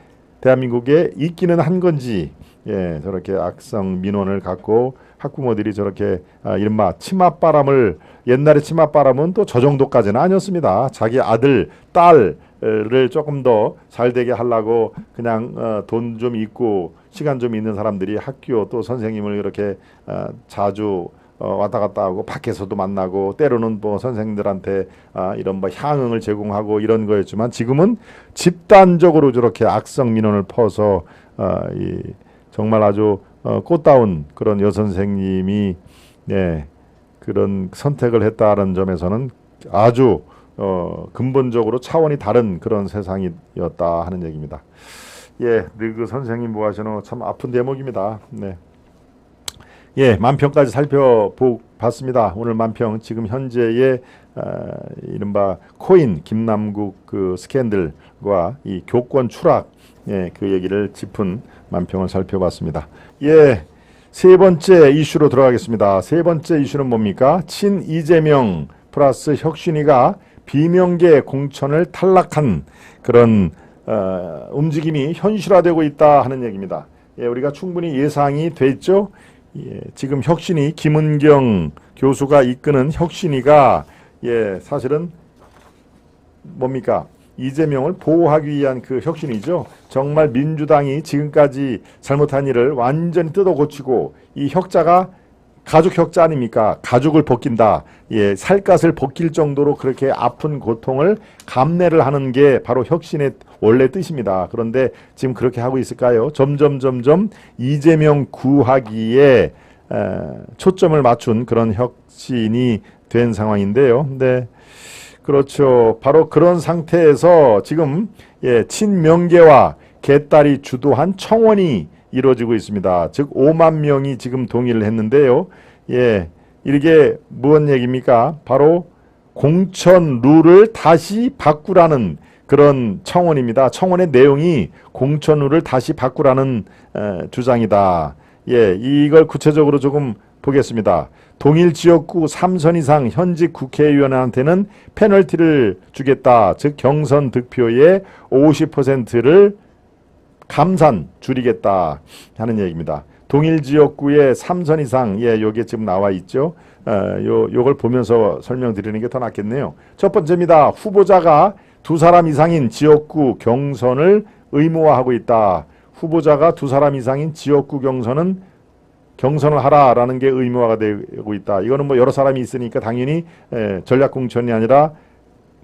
대한민국에 있기는 한 건지 저렇게 악성 민원을 갖고 학부모들이 저렇게 이른바 치맛바람을 옛날에 치맛바람은 또 저 정도까지는 아니었습니다. 자기 아들, 딸을 조금 더 잘되게 하려고 그냥 돈 좀 있고 시간 좀 있는 사람들이 학교 또 선생님을 이렇게 자주 왔다 갔다 하고 밖에서도 만나고 때로는 뭐 선생님들한테 이런 뭐 향응을 제공하고 이런 거였지만 지금은 집단적으로 저렇게 악성 민원을 퍼서 정말 아주 꽃다운 그런 여선생님이 그런 선택을 했다는 점에서는 아주 근본적으로 차원이 다른 그런 세상이었다 하는 얘기입니다. 예, 그 선생님 뭐 하시노? 참 아픈 대목입니다. 네. 예, 만평까지 살펴봤습니다. 오늘 만평 지금 현재의 이른바 코인 김남국 그 스캔들과 이 교권 추락 그 얘기를 짚은 만평을 살펴봤습니다. 예, 세 번째 이슈로 들어가겠습니다. 세 번째 이슈는 뭡니까? 친 이재명 플러스 혁신위가 비명계 공천을 탈락한 그런 움직임이 현실화되고 있다 하는 얘기입니다. 예, 우리가 충분히 예상이 됐죠. 예, 지금 혁신위 김은경 교수가 이끄는 혁신위가 사실은 뭡니까? 이재명을 보호하기 위한 그 혁신이죠. 정말 민주당이 지금까지 잘못한 일을 완전히 뜯어고치고 이 혁자가 가족 혁자 아닙니까? 가죽을 벗긴다. 예, 살갗을 벗길 정도로 그렇게 아픈 고통을 감내를 하는 게 바로 혁신의 원래 뜻입니다. 그런데 지금 그렇게 하고 있을까요? 점점 이재명 구하기에 초점을 맞춘 그런 혁신이 된 상황인데요. 네. 그렇죠. 바로 그런 상태에서 지금 친명계와 개딸이 주도한 청원이 이루어지고 있습니다. 즉 5만 명이 지금 동의를 했는데요. 이게 무슨 얘기입니까? 바로 공천 룰을 다시 바꾸라는 그런 청원입니다. 청원의 내용이 공천 룰을 다시 바꾸라는 주장이다. 이걸 구체적으로 조금 보겠습니다. 동일 지역구 3선 이상 현직 국회의원한테는 페널티를 주겠다. 즉 경선 득표의 50%를 감산 줄이겠다 하는 얘기입니다. 동일 지역구의 3선 이상 요게 지금 나와 있죠. 요걸 보면서 설명드리는 게 더 낫겠네요. 첫 번째입니다. 후보자가 2사람 이상인 지역구 경선을 의무화하고 있다. 후보자가 2사람 이상인 지역구 경선을 하라라는 게 의무화가 되고 있다. 이거는 뭐 여러 사람이 있으니까 당연히 전략공천이 아니라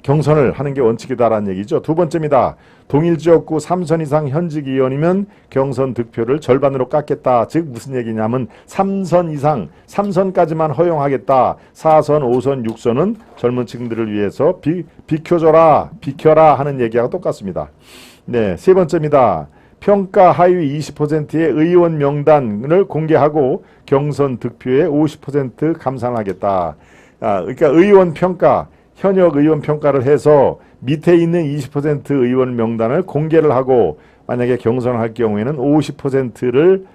경선을 하는 게 원칙이다라는 얘기죠. 두 번째입니다. 동일 지역구 3선 이상 현직 의원이면 경선 득표를 절반으로 깎겠다. 즉 무슨 얘기냐면 3선 이상, 3선까지만 허용하겠다. 4선, 5선, 6선은 젊은 층들을 위해서 비켜라 하는 얘기하고 똑같습니다. 네, 세 번째입니다. 평가 하위 20%의 의원 명단을 공개하고 경선 득표의 50% 감산하겠다. 그러니까 의원 평가 현역 의원 평가를 해서 밑에 있는 20% 의원 명단을 공개를 하고 만약에 경선을 할 경우에는 50%를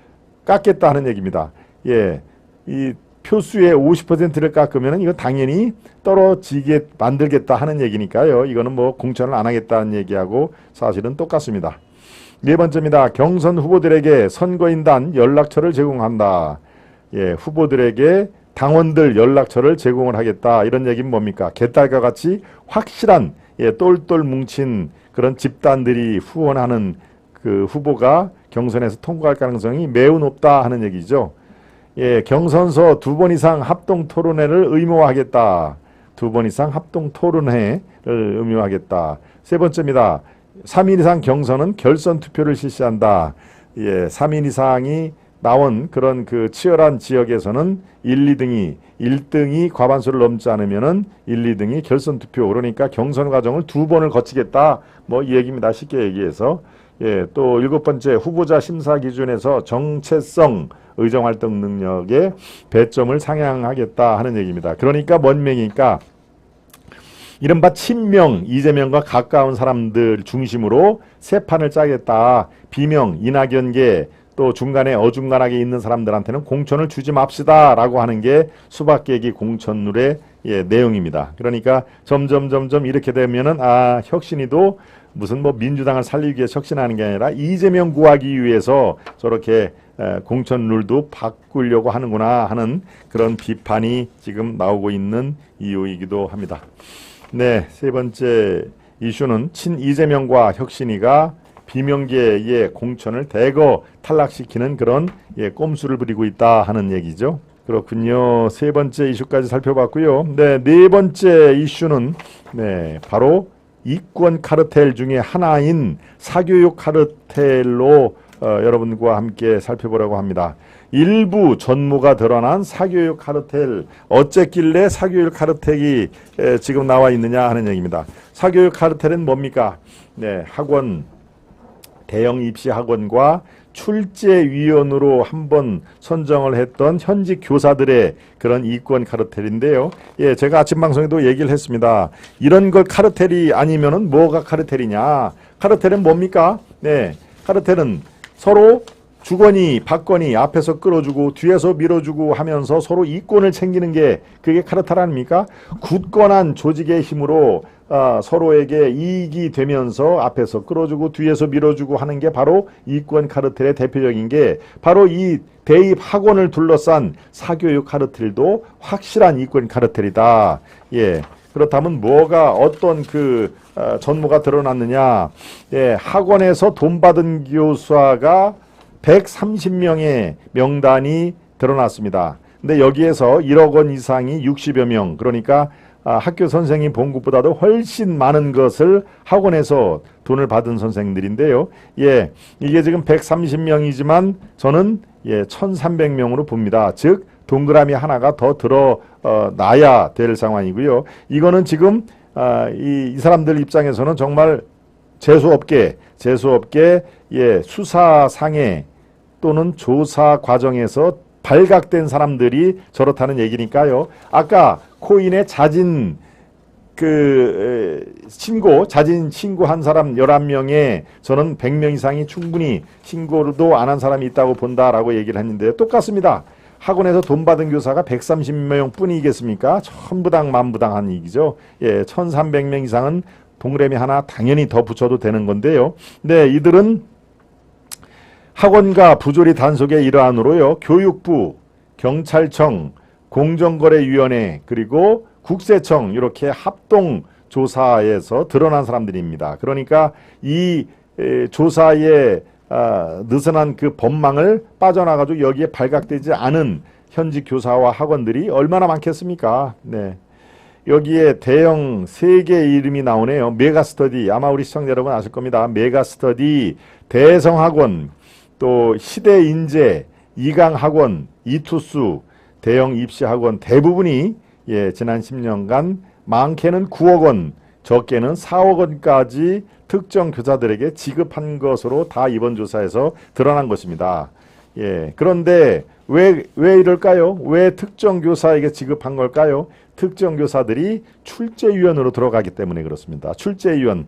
깎겠다 하는 얘기입니다. 예, 이 표수의 50%를 깎으면 이거 당연히 떨어지게 만들겠다 하는 얘기니까요. 이거는 뭐 공천을 안 하겠다는 얘기하고 사실은 똑같습니다. 네 번째입니다. 경선 후보들에게 선거인단 연락처를 제공한다. 예, 후보들에게 당원들 연락처를 제공을 하겠다. 이런 얘기는 뭡니까? 개딸과 같이 확실한 똘똘 뭉친 그런 집단들이 후원하는 그 후보가 경선에서 통과할 가능성이 매우 높다 하는 얘기죠. 예, 경선서 2번 이상 합동 토론회를 의무화하겠다. 2번 이상 합동 토론회를 의무화하겠다. 세 번째입니다. 3인 이상 경선은 결선 투표를 실시한다. 예, 3인 이상이 나온 그런 그 치열한 지역에서는 1등이 과반수를 넘지 않으면은 1, 2등이 결선 투표. 그러니까 경선 과정을 2번을 거치겠다. 뭐 이 얘기입니다. 쉽게 얘기해서. 예, 또 7번째 후보자 심사 기준에서 정체성 의정활동 능력의 배점을 상향하겠다 하는 얘기입니다. 그러니까 뭔 얘기니까 이른바 친명, 이재명과 가까운 사람들 중심으로 새 판을 짜겠다. 비명, 이낙연계 또 중간에 어중간하게 있는 사람들한테는 공천을 주지 맙시다 라고 하는 게 수박계기 공천룰의 내용입니다. 그러니까 점점 이렇게 되면은 혁신이도 무슨 뭐 민주당을 살리기 위해 혁신하는 게 아니라 이재명 구하기 위해서 저렇게 공천룰도 바꾸려고 하는구나 하는 그런 비판이 지금 나오고 있는 이유이기도 합니다. 네, 세 번째 이슈는 친이재명과 혁신이가 비명계의 공천을 대거 탈락시키는 그런 꼼수를 부리고 있다 하는 얘기죠. 그렇군요. 세 번째 이슈까지 살펴봤고요. 네 번째 이슈는 바로 이권 카르텔 중에 하나인 사교육 카르텔로 여러분과 함께 살펴보려고 합니다. 일부 전모가 드러난 사교육 카르텔, 어쨌길래 사교육 카르텔이 지금 나와 있느냐 하는 얘기입니다. 사교육 카르텔은 뭡니까? 네, 학원, 대형 입시 학원과 출제위원으로 한번 선정을 했던 현직 교사들의 그런 이권 카르텔인데요. 예, 제가 아침 방송에도 얘기를 했습니다. 이런 걸 카르텔이 아니면은 뭐가 카르텔이냐? 카르텔은 뭡니까? 네, 카르텔은 서로 주거니 받거니 앞에서 끌어주고 뒤에서 밀어주고 하면서 서로 이권을 챙기는 게 그게 카르텔 아닙니까? 굳건한 조직의 힘으로 서로에게 이익이 되면서 앞에서 끌어주고 뒤에서 밀어주고 하는 게 바로 이권 카르텔의 대표적인 게 바로 이 대입 학원을 둘러싼 사교육 카르텔도 확실한 이권 카르텔이다. 예. 그렇다면 뭐가 어떤 그 전모가 드러났느냐? 예, 학원에서 돈 받은 교사가 130명의 명단이 드러났습니다. 근데 여기에서 1억 원 이상이 60여 명, 그러니까 학교 선생님 봉급보다도 훨씬 많은 것을 학원에서 돈을 받은 선생들인데요. 예, 이게 지금 130명이지만 저는 1300명으로 봅니다. 즉 동그라미 하나가 더 놔야 될 상황이고요. 이거는 지금 이 사람들 입장에서는 정말 재수없게 수사상해 또는 조사 과정에서 발각된 사람들이 저렇다는 얘기니까요. 아까 코인의 자진 신고한 사람 11명에 저는 100명 이상이 충분히 신고도 안 한 사람이 있다고 본다라고 얘기를 했는데 똑같습니다. 학원에서 돈 받은 교사가 130명 뿐이겠습니까? 천부당 만부당한 얘기죠. 예, 1300명 이상은 동그라미 하나 당연히 더 붙여도 되는 건데요. 네, 이들은 학원과 부조리 단속의 일환으로요. 교육부, 경찰청, 공정거래위원회 그리고 국세청 이렇게 합동조사에서 드러난 사람들입니다. 그러니까 이 조사에 느슨한 그 법망을 빠져나가지고 여기에 발각되지 않은 현직 교사와 학원들이 얼마나 많겠습니까? 네. 여기에 대형 3개 이름이 나오네요. 메가스터디, 아마 우리 시청자 여러분 아실 겁니다. 메가스터디, 대성학원, 또 시대인재, 이강학원, 이투수, 대형 입시학원 대부분이 지난 10년간 많게는 9억 원, 적게는 4억 원까지 특정 교사들에게 지급한 것으로 다 이번 조사에서 드러난 것입니다. 예, 그런데 왜 이럴까요? 왜 특정 교사에게 지급한 걸까요? 특정 교사들이 출제위원으로 들어가기 때문에 그렇습니다. 출제위원,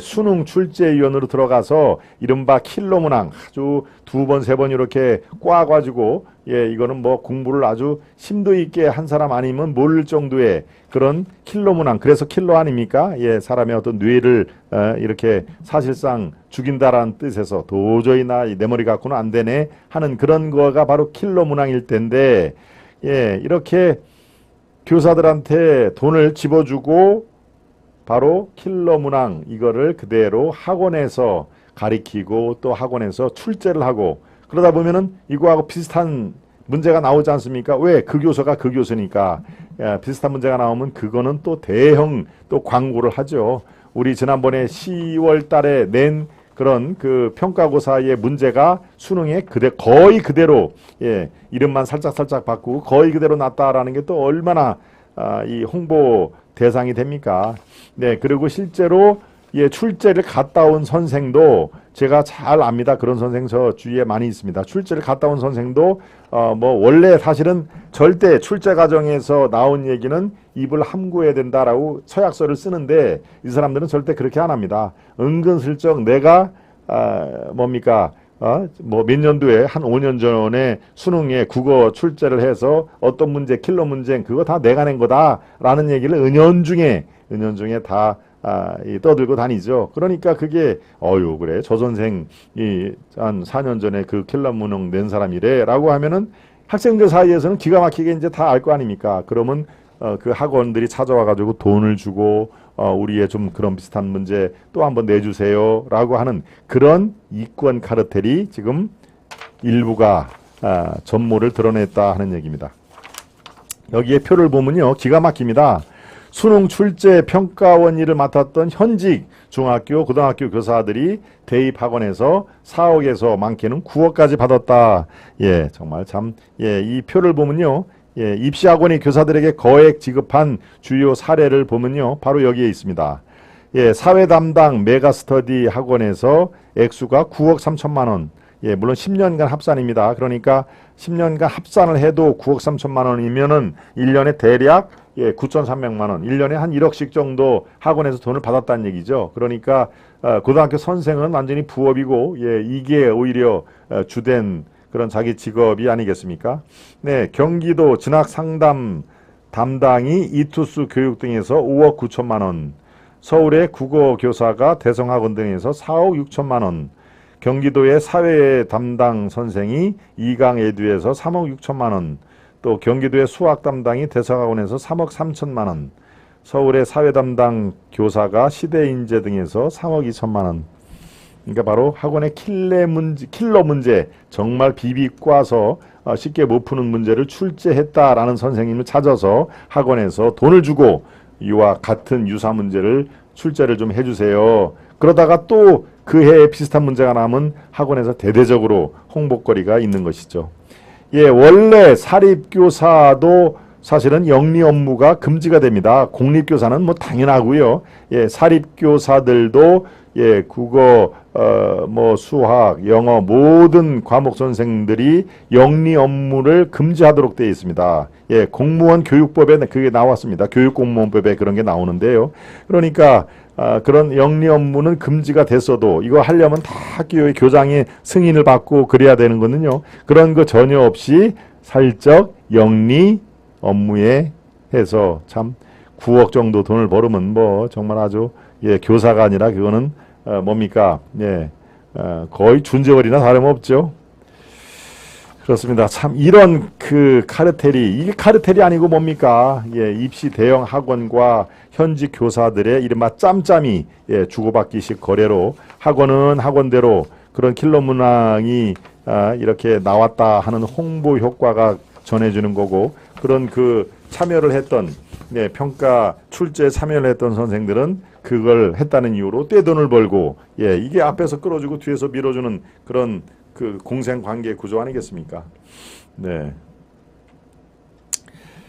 수능 출제위원으로 들어가서 이른바 킬러 문항 아주 두 번, 세 번 이렇게 꽈가지고 이거는 뭐 공부를 아주 심도 있게 한 사람 아니면 모를 정도의 그런 킬러 문항. 그래서 킬러 아닙니까? 사람의 어떤 뇌를 이렇게 사실상 죽인다라는 뜻에서 도저히 내 머리 갖고는 안 되네 하는 그런 거가 바로 킬러 문항일 텐데 이렇게 교사들한테 돈을 집어주고 바로 킬러 문항 이거를 그대로 학원에서 가리키고 또 학원에서 출제를 하고 그러다 보면은 이거하고 비슷한 문제가 나오지 않습니까? 왜? 그 교수가 그 교수니까 비슷한 문제가 나오면 그거는 또 대형 또 광고를 하죠. 우리 지난번에 10월 달에 낸 그런 그 평가고사의 문제가 수능에 거의 그대로 이름만 살짝 바꾸고 거의 그대로 났다라는 게 또 얼마나 이 홍보 대상이 됩니까? 그리고 실제로 출제를 갔다 온 선생도 제가 잘 압니다. 그런 선생 저 주위에 많이 있습니다. 출제를 갔다 온 선생도 뭐 원래 사실은 절대 출제 과정에서 나온 얘기는 입을 함구해야 된다라고 서약서를 쓰는데 이 사람들은 절대 그렇게 안 합니다. 은근슬쩍 내가 뭡니까? 뭐 몇 년도에 한 5년 전에 수능에 국어 출제를 해서 어떤 문제 킬러 문제 그거 다 내가 낸 거다라는 얘기를 은연중에 다 떠들고 다니죠. 그러니까 그게 그래 저 선생이 한 4년 전에 그 킬러 문항 낸 사람이래라고 하면은 학생들 사이에서는 기가 막히게 이제 다 알 거 아닙니까? 그러면 그 학원들이 찾아와 가지고 돈을 주고 우리의 좀 그런 비슷한 문제 또 한번 내주세요라고 하는 그런 이권 카르텔이 지금 일부가 전모를 드러냈다 하는 얘기입니다. 여기에 표를 보면요 기가 막힙니다. 수능 출제 평가원 일을 맡았던 현직 중학교, 고등학교 교사들이 대입 학원에서 4억에서 많게는 9억까지 받았다. 정말 참, 이 표를 보면요. 입시학원이 교사들에게 거액 지급한 주요 사례를 보면요. 바로 여기에 있습니다. 사회 담당 메가스터디 학원에서 액수가 9억 3천만 원. 물론 10년간 합산입니다. 그러니까 10년간 합산을 해도 9억 3천만 원이면은 1년에 대략 9,300만 원, 1년에 한 1억씩 정도 학원에서 돈을 받았다는 얘기죠. 그러니까 고등학교 선생은 완전히 부업이고 이게 오히려 주된 그런 자기 직업이 아니겠습니까? 경기도 진학상담 담당이 이투스 교육 등에서 5억 9천만 원, 서울의 국어교사가 대성학원 등에서 4억 6천만 원, 경기도의 사회 담당 선생이 이강에듀에서 3억 6천만 원, 또 경기도의 수학 담당이 대성학원에서 3억 3천만 원, 서울의 사회 담당 교사가 시대인재 등에서 3억 2천만 원. 그러니까 바로 학원의 킬러 문제, 정말 비비꼬아서 쉽게 못 푸는 문제를 출제했다라는 선생님을 찾아서 학원에서 돈을 주고 이와 같은 유사 문제를 출제를 좀 해주세요. 그러다가 또 그 해에 비슷한 문제가 나오면 학원에서 대대적으로 홍보거리가 있는 것이죠. 원래 사립교사도 사실은 영리 업무가 금지가 됩니다. 공립교사는 뭐 당연하고요. 사립교사들도 국어, 뭐 수학, 영어 모든 과목 선생들이 영리 업무를 금지하도록 되어 있습니다. 공무원 교육법에 그게 나왔습니다. 교육공무원법에 그런 게 나오는데요. 그러니까 그런 영리 업무는 금지가 됐어도 이거 하려면 다 학교의 교장의 승인을 받고 그래야 되는 거는요. 그런 거 전혀 없이 살짝 영리 업무에 해서 참 9억 정도 돈을 벌으면 뭐 정말 아주 교사가 아니라 그거는 뭡니까? 거의 준재벌이나 다름없죠. 그렇습니다. 참 이런 그 카르텔이 이게 카르텔이 아니고 뭡니까? 입시 대형 학원과 현직 교사들의 이른바 짬짬이 주고받기식 거래로 학원은 학원대로 그런 킬러 문항이 이렇게 나왔다 하는 홍보 효과가 전해주는 거고 그런 그 참여를 했던 평가 출제에 참여를 했던 선생들은 그걸 했다는 이유로 떼돈을 벌고 이게 앞에서 끌어주고 뒤에서 밀어주는 그런 그 공생관계 구조 아니겠습니까?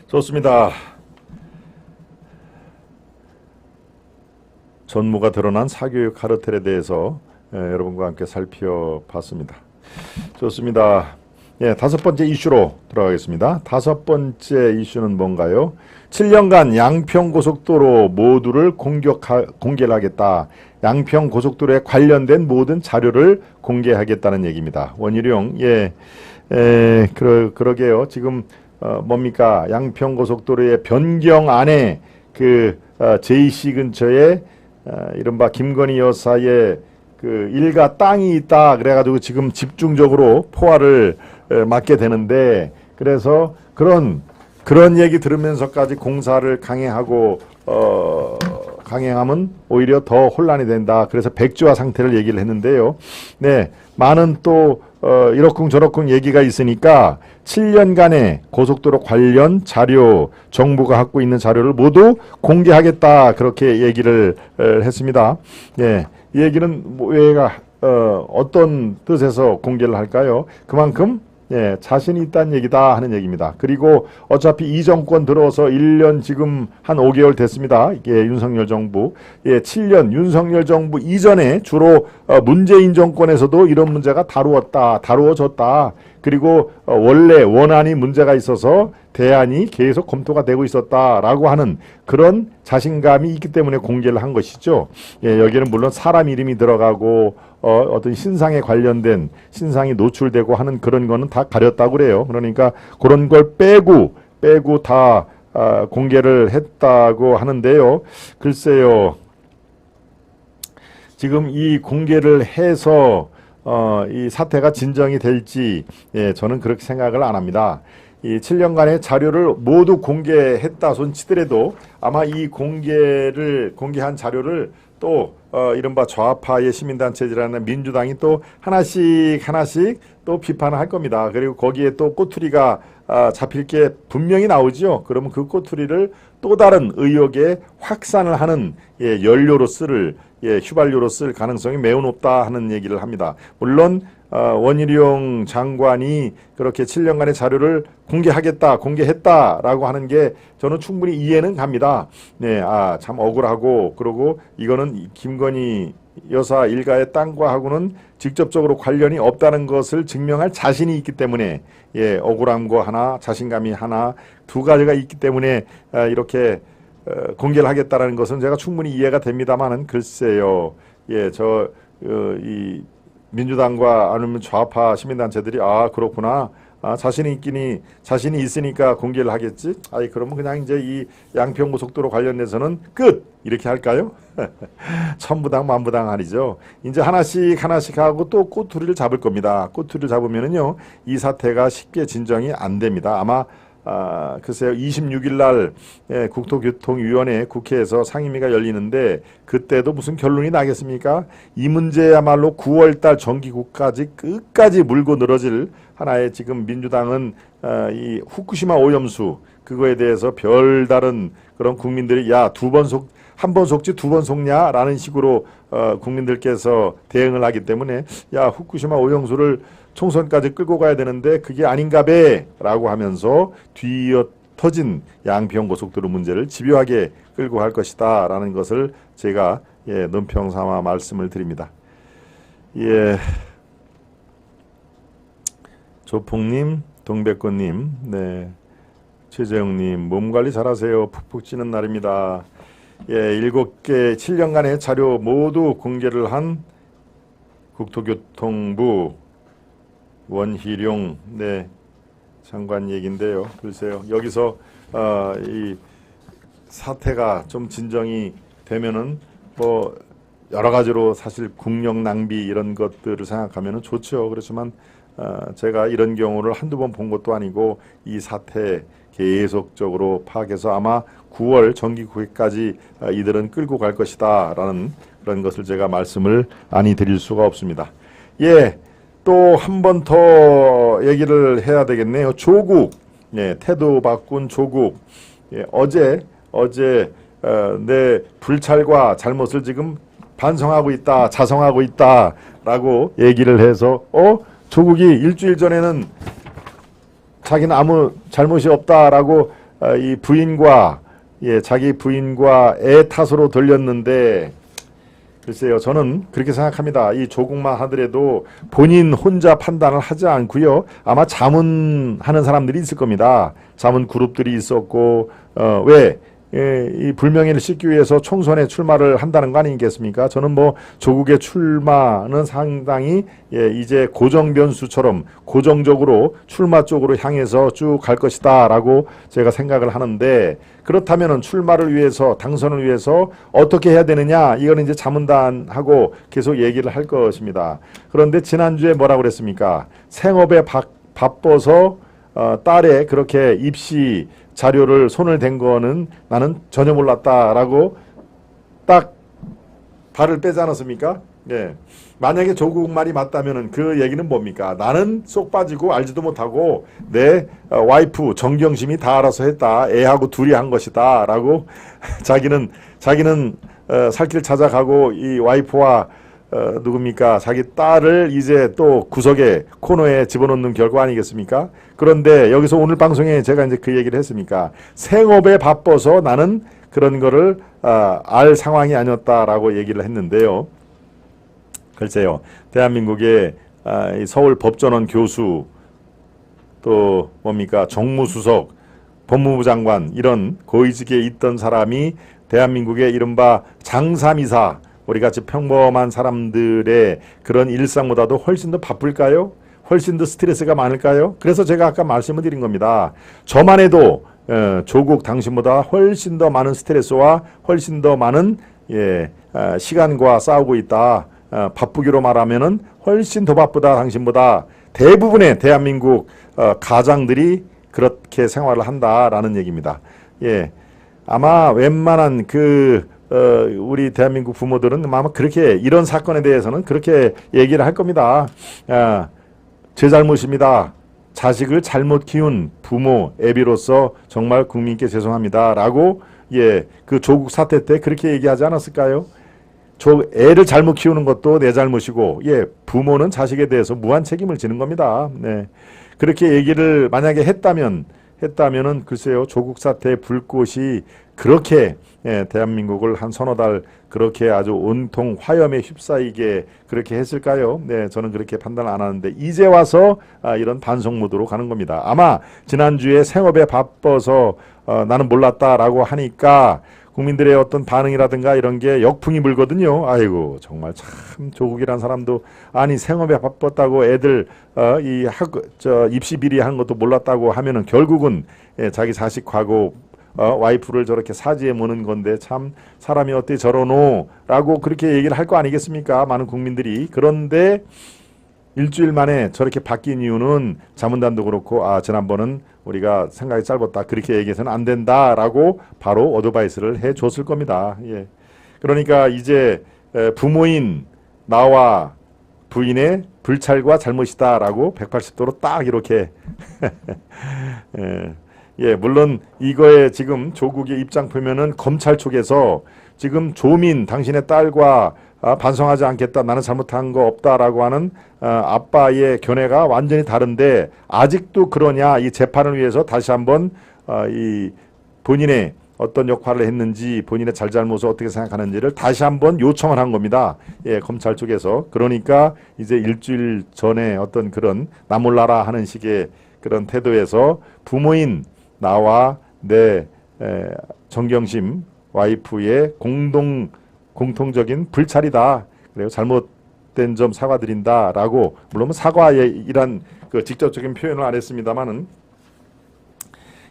좋습니다. 전무가 드러난 사교육 카르텔에 대해서 여러분과 함께 살펴봤습니다. 좋습니다. 예, 다섯 번째 이슈로 들어가겠습니다. 다섯 번째 이슈는 뭔가요? 7년간 양평고속도로 모두를 공개를 하겠다. 양평고속도로에 관련된 모든 자료를 공개하겠다는 얘기입니다. 원희룡, 그러게요. 지금 뭡니까? 양평고속도로의 변경 안에 JC 근처에 이른바 김건희 여사의 그 일가 땅이 있다 그래가지고 지금 집중적으로 포화를 맞게 되는데, 그래서 그런 얘기 들으면서까지 공사를 강행하면 오히려 더 혼란이 된다. 그래서 백지화 상태를 얘기를 했는데요. 네, 많은 또 이러쿵저러쿵 얘기가 있으니까 7년간의 고속도로 관련 자료, 정부가 갖고 있는 자료를 모두 공개하겠다, 그렇게 얘기를 했습니다. 네, 이 얘기는 어떤 뜻에서 공개를 할까요? 그만큼 자신이 있다는 얘기다 하는 얘기입니다. 그리고 어차피 이 정권 들어서 1년 지금 한 5개월 됐습니다. 윤석열 정부. 7년 윤석열 정부 이전에 주로 문재인 정권에서도 이런 문제가 다루어졌다. 그리고 원래 원안이 문제가 있어서 대안이 계속 검토가 되고 있었다라고 하는 그런 자신감이 있기 때문에 공개를 한 것이죠. 여기는 물론 사람 이름이 들어가고 어떤 신상에 관련된 신상이 노출되고 하는 그런 거는 다 가렸다고 그래요. 그러니까 그런 걸 빼고 다 공개를 했다고 하는데요. 글쎄요. 지금 이 공개를 해서 이 사태가 진정이 될지 저는 그렇게 생각을 안 합니다. 이 7년간의 자료를 모두 공개했다 손치더라도 아마 이 공개한 자료를 또 이른바 좌파의 시민단체들이라는 민주당이 또 하나씩 또 비판을 할 겁니다. 그리고 거기에 또 꼬투리가 잡힐 게 분명히 나오죠. 그러면 그 꼬투리를 또 다른 의혹에 확산을 하는 연료로 휘발유로 쓸 가능성이 매우 높다 하는 얘기를 합니다. 물론 원희룡 장관이 그렇게 7년간의 자료를 공개했다라고 하는 게 저는 충분히 이해는 갑니다. 네, 참 억울하고, 그리고 이거는 김건희 여사 일가의 땅과 하고는 직접적으로 관련이 없다는 것을 증명할 자신이 있기 때문에 억울함과 하나, 자신감이 하나, 두 가지가 있기 때문에 이렇게 공개를 하겠다라는 것은 제가 충분히 이해가 됩니다만은, 글쎄요, 이 민주당과 아니면 좌파 시민단체들이 그렇구나, 자신이 있으니까 공개를 하겠지. 그러면 그냥 이제 이 양평고속도로 관련해서는 끝 이렇게 할까요? 천부당 만부당 아니죠. 이제 하나씩 하고 또 꼬투리를 잡을 겁니다. 꼬투리를 잡으면은요, 이 사태가 쉽게 진정이 안 됩니다. 아마 글쎄요, 26일 날 국토교통위원회 국회에서 상임위가 열리는데 그때도 무슨 결론이 나겠습니까? 이 문제야말로 9월 달 정기국까지 끝까지 물고 늘어질 하나의, 지금 민주당은 이 후쿠시마 오염수 그거에 대해서 별다른 그런 국민들이 한 번 속지 두 번 속냐라는 식으로 국민들께서 대응을 하기 때문에 후쿠시마 오염수를 총선까지 끌고 가야 되는데 그게 아닌가배 라고 하면서 뒤이어 터진 양평고속도로 문제를 집요하게 끌고 갈 것이다 라는 것을 제가 논평삼아 말씀을 드립니다. 조폭님, 동백꽃님, 최재영님, 몸관리 잘하세요. 푹푹 찌는 날입니다. 7개 7년간의 자료 모두 공개를 한 국토교통부 원희룡 장관 얘기인데요. 글쎄요, 여기서 이 사태가 좀 진정이 되면은 뭐 여러 가지로 사실 국력 낭비 이런 것들을 생각하면은 좋죠. 그렇지만 제가 이런 경우를 한두 번 본 것도 아니고 이 사태 계속적으로 파악해서 아마 9월 정기국회까지 이들은 끌고 갈 것이다 라는 그런 것을 제가 말씀을 아니 드릴 수가 없습니다. 또 한 번 더 얘기를 해야 되겠네요. 조국, 태도 바꾼 조국. 어제 내 불찰과 잘못을 지금 반성하고 있다, 자성하고 있다라고 얘기를 해서 조국이 일주일 전에는 자기는 아무 잘못이 없다라고 이 부인과 자기 부인과 애 탓으로 돌렸는데, 글쎄요, 저는 그렇게 생각합니다. 이 조국만 하더라도 본인 혼자 판단을 하지 않고요. 아마 자문하는 사람들이 있을 겁니다. 자문 그룹들이 있었고, 왜? 이 불명예를 씻기 위해서 총선에 출마를 한다는 거 아니겠습니까? 저는 뭐 조국의 출마는 상당히 이제 고정 변수처럼 고정적으로 출마 쪽으로 향해서 쭉 갈 것이다 라고 제가 생각을 하는데, 그렇다면은 출마를 위해서 당선을 위해서 어떻게 해야 되느냐, 이거는 이제 자문단하고 계속 얘기를 할 것입니다. 그런데 지난주에 뭐라고 그랬습니까? 생업에 바빠서 딸의 그렇게 입시 자료를 손을 댄 거는 나는 전혀 몰랐다라고 딱 발을 빼지 않았습니까? 예. 만약에 조국 말이 맞다면은 그 얘기는 뭡니까? 나는 쏙 빠지고 알지도 못하고 내 와이프 정경심이 다 알아서 했다. 애하고 둘이 한 것이다. 라고 자기는 살 길 찾아가고 이 와이프와 누굽니까? 자기 딸을 이제 또 구석에 코너에 집어넣는 결과 아니겠습니까? 그런데 여기서 오늘 방송에 제가 이제 그 얘기를 했습니까? 생업에 바빠서 나는 그런 거를 알 상황이 아니었다라고 얘기를 했는데요. 글쎄요, 대한민국의 서울 법전원 교수, 또 뭡니까? 정무수석, 법무부 장관, 이런 고위직에 있던 사람이 대한민국의 이른바 장삼이사, 우리 같이 평범한 사람들의 그런 일상보다도 훨씬 더 바쁠까요? 훨씬 더 스트레스가 많을까요? 그래서 제가 아까 말씀을 드린 겁니다. 저만 해도 조국 당신보다 훨씬 더 많은 스트레스와 훨씬 더 많은 시간과 싸우고 있다. 바쁘기로 말하면은 훨씬 더 바쁘다 당신보다. 대부분의 대한민국 가장들이 그렇게 생활을 한다라는 얘기입니다. 예, 아마 웬만한 우리 대한민국 부모들은 아마 그렇게 이런 사건에 대해서는 그렇게 얘기를 할 겁니다. 제 잘못입니다. 자식을 잘못 키운 부모, 애비로서 정말 국민께 죄송합니다. 라고 그 조국 사태 때 그렇게 얘기하지 않았을까요? 애를 잘못 키우는 것도 내 잘못이고, 부모는 자식에 대해서 무한 책임을 지는 겁니다. 네. 그렇게 얘기를 만약에 했다면은 글쎄요, 조국 사태의 불꽃이 그렇게 대한민국을 한 서너 달 그렇게 아주 온통 화염에 휩싸이게 그렇게 했을까요? 네, 저는 그렇게 판단 안 하는데 이제 와서 이런 반성 모드로 가는 겁니다. 아마 지난주에 생업에 바빠서 나는 몰랐다라고 하니까 국민들의 어떤 반응이라든가 이런 게 역풍이 불거든요. 아이고, 정말 참 조국이란 사람도 아니 생업에 바빴다고 애들 입시 비리하는 것도 몰랐다고 하면은 결국은 자기 자식하고 와이프를 저렇게 사지에 모는 건데 참 사람이 어때 저러노 라고 그렇게 얘기를 할 거 아니겠습니까? 많은 국민들이. 그런데 일주일 만에 저렇게 바뀐 이유는 자문단도 그렇고 지난번은 우리가 생각이 짧았다 그렇게 얘기해서는 안 된다라고 바로 어드바이스를 해줬을 겁니다. 예. 그러니까 이제 부모인 나와 부인의 불찰과 잘못이다라고 180도로 딱 이렇게 물론 이거에 지금 조국의 입장 표면은 검찰 쪽에서 지금 조민 당신의 딸과 반성하지 않겠다, 나는 잘못한 거 없다라고 하는 아빠의 견해가 완전히 다른데 아직도 그러냐, 이 재판을 위해서 다시 한번 이 본인의 어떤 역할을 했는지 본인의 잘잘못을 어떻게 생각하는지를 다시 한번 요청을 한 겁니다. 검찰 쪽에서. 그러니까 이제 일주일 전에 어떤 그런 나 몰라라 하는 식의 그런 태도에서 부모인 나와 내 정경심 와이프의 공통적인 불찰이다. 그래요. 잘못된 점 사과드린다라고, 물론 사과이란 그 직접적인 표현을 안 했습니다만은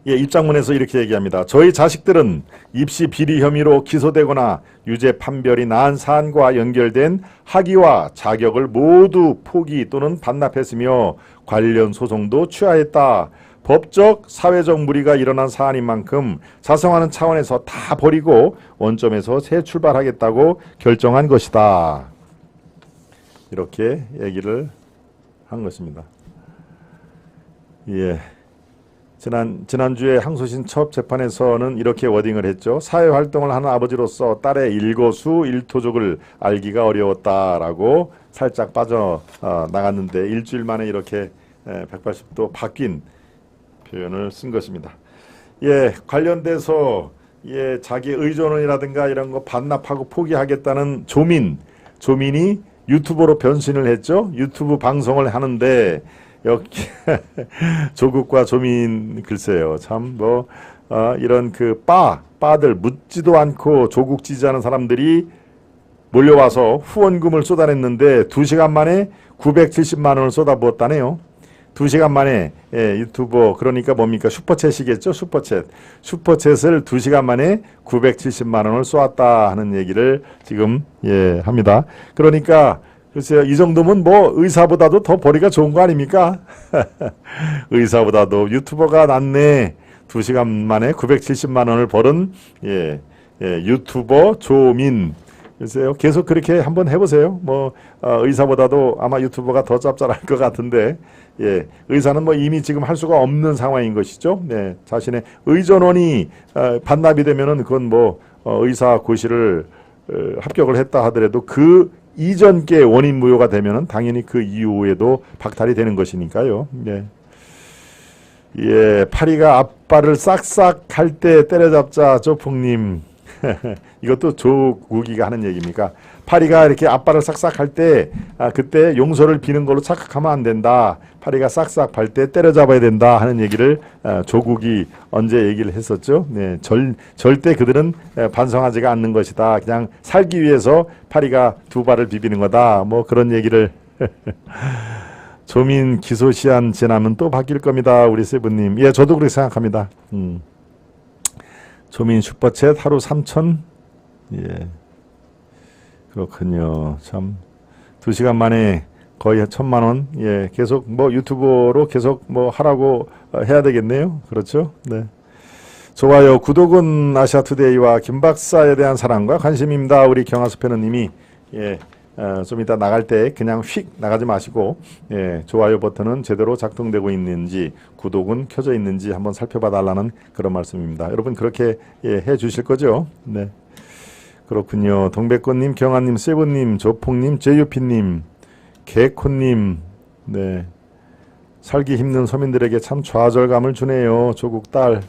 입장문에서 이렇게 얘기합니다. 저희 자식들은 입시 비리 혐의로 기소되거나 유죄 판별이 난 사안과 연결된 학위와 자격을 모두 포기 또는 반납했으며 관련 소송도 취하했다. 법적, 사회적 무리가 일어난 사안인 만큼 자성하는 차원에서 다 버리고 원점에서 새 출발하겠다고 결정한 것이다. 이렇게 얘기를 한 것입니다. 지난주에 항소심 첫 재판에서는 이렇게 워딩을 했죠. 사회활동을 하는 아버지로서 딸의 일거수일투족을 알기가 어려웠다라고 살짝 빠져나갔는데 일주일 만에 이렇게 180도 바뀐 표현을 쓴 것입니다. 관련돼서 예, 자기 의존원이라든가 이런 거 반납하고 포기하겠다는 조민이 유튜버로 변신을 했죠. 유튜브 방송을 하는데 여기 조국과 조민 글쎄요. 참 뭐 이런 그 빠들 묻지도 않고 조국 지지하는 사람들이 몰려와서 후원금을 쏟아냈는데 2시간 만에 970만 원을 쏟아부었다네요. 2시간 만에 유튜버 그러니까 뭡니까 슈퍼챗이겠죠. 슈퍼챗을 2시간 만에 970만 원을 쏘았다 하는 얘기를 지금 합니다. 그러니까 글쎄요, 이 정도면 뭐 의사보다도 더 벌이가 좋은 거 아닙니까? 의사보다도 유튜버가 낫네. 2시간 만에 970만 원을 벌은 유튜버 조민. 글쎄요, 계속 그렇게 한번 해보세요. 뭐 의사보다도 아마 유튜버가 더 짭짤할 것 같은데, 의사는 뭐 이미 지금 할 수가 없는 상황인 것이죠. 네, 자신의 의전원이 반납이 되면은 그건 뭐 의사 고시를 합격을 했다 하더라도 그 이전께 원인 무효가 되면은 당연히 그 이후에도 박탈이 되는 것이니까요. 네. 파리가 앞발을 싹싹 할 때 때려잡자 조폭님. 이것도 조국이가 하는 얘기입니까? 파리가 이렇게 앞발을 싹싹 할 때 그때 용서를 비는 걸로 착각하면 안 된다. 파리가 싹싹 발 때 때려잡아야 된다 하는 얘기를 조국이 언제 얘기를 했었죠. 네, 절대 그들은 반성하지가 않는 것이다. 그냥 살기 위해서 파리가 두 발을 비비는 거다. 뭐 그런 얘기를 조민 기소 시한 지나면 또 바뀔 겁니다. 우리 세븐님. 예, 저도 그렇게 생각합니다. 조민 슈퍼챗 하루 3,000. 예. 그렇군요. 참 2시간 만에 거의 1,000만 원. 예. 계속 뭐 유튜버로 계속 뭐 하라고 해야 되겠네요. 그렇죠? 네. 좋아요. 구독은 아시아투데이와 김 박사에 대한 사랑과 관심입니다. 우리 경하수 패너님이 좀 이따 나갈 때 그냥 휙 나가지 마시고 좋아요 버튼은 제대로 작동되고 있는지 구독은 켜져 있는지 한번 살펴봐 달라는 그런 말씀입니다. 여러분 그렇게 해 주실 거죠? 네. 그렇군요. 동백꽃님, 경아님, 세븐님, 조폭님, 제유피님, 개코님, 네. 살기 힘든 서민들에게 참 좌절감을 주네요. 조국 딸.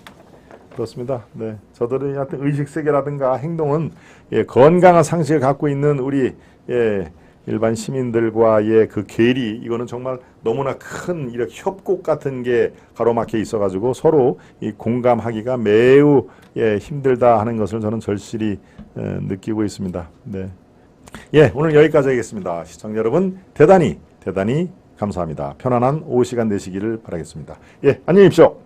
그렇습니다. 네. 저들의 하여튼 의식세계라든가 행동은 건강한 상식을 갖고 있는 우리 일반 시민들과의 그 괴리, 이거는 정말 너무나 큰 이렇게 협곡 같은 게 가로막혀 있어가지고 서로 이 공감하기가 매우 힘들다 하는 것을 저는 절실히 느끼고 있습니다. 네. 오늘 여기까지 하겠습니다. 시청자 여러분 대단히 감사합니다. 편안한 오후 시간 되시기를 바라겠습니다. 안녕히 계십시오.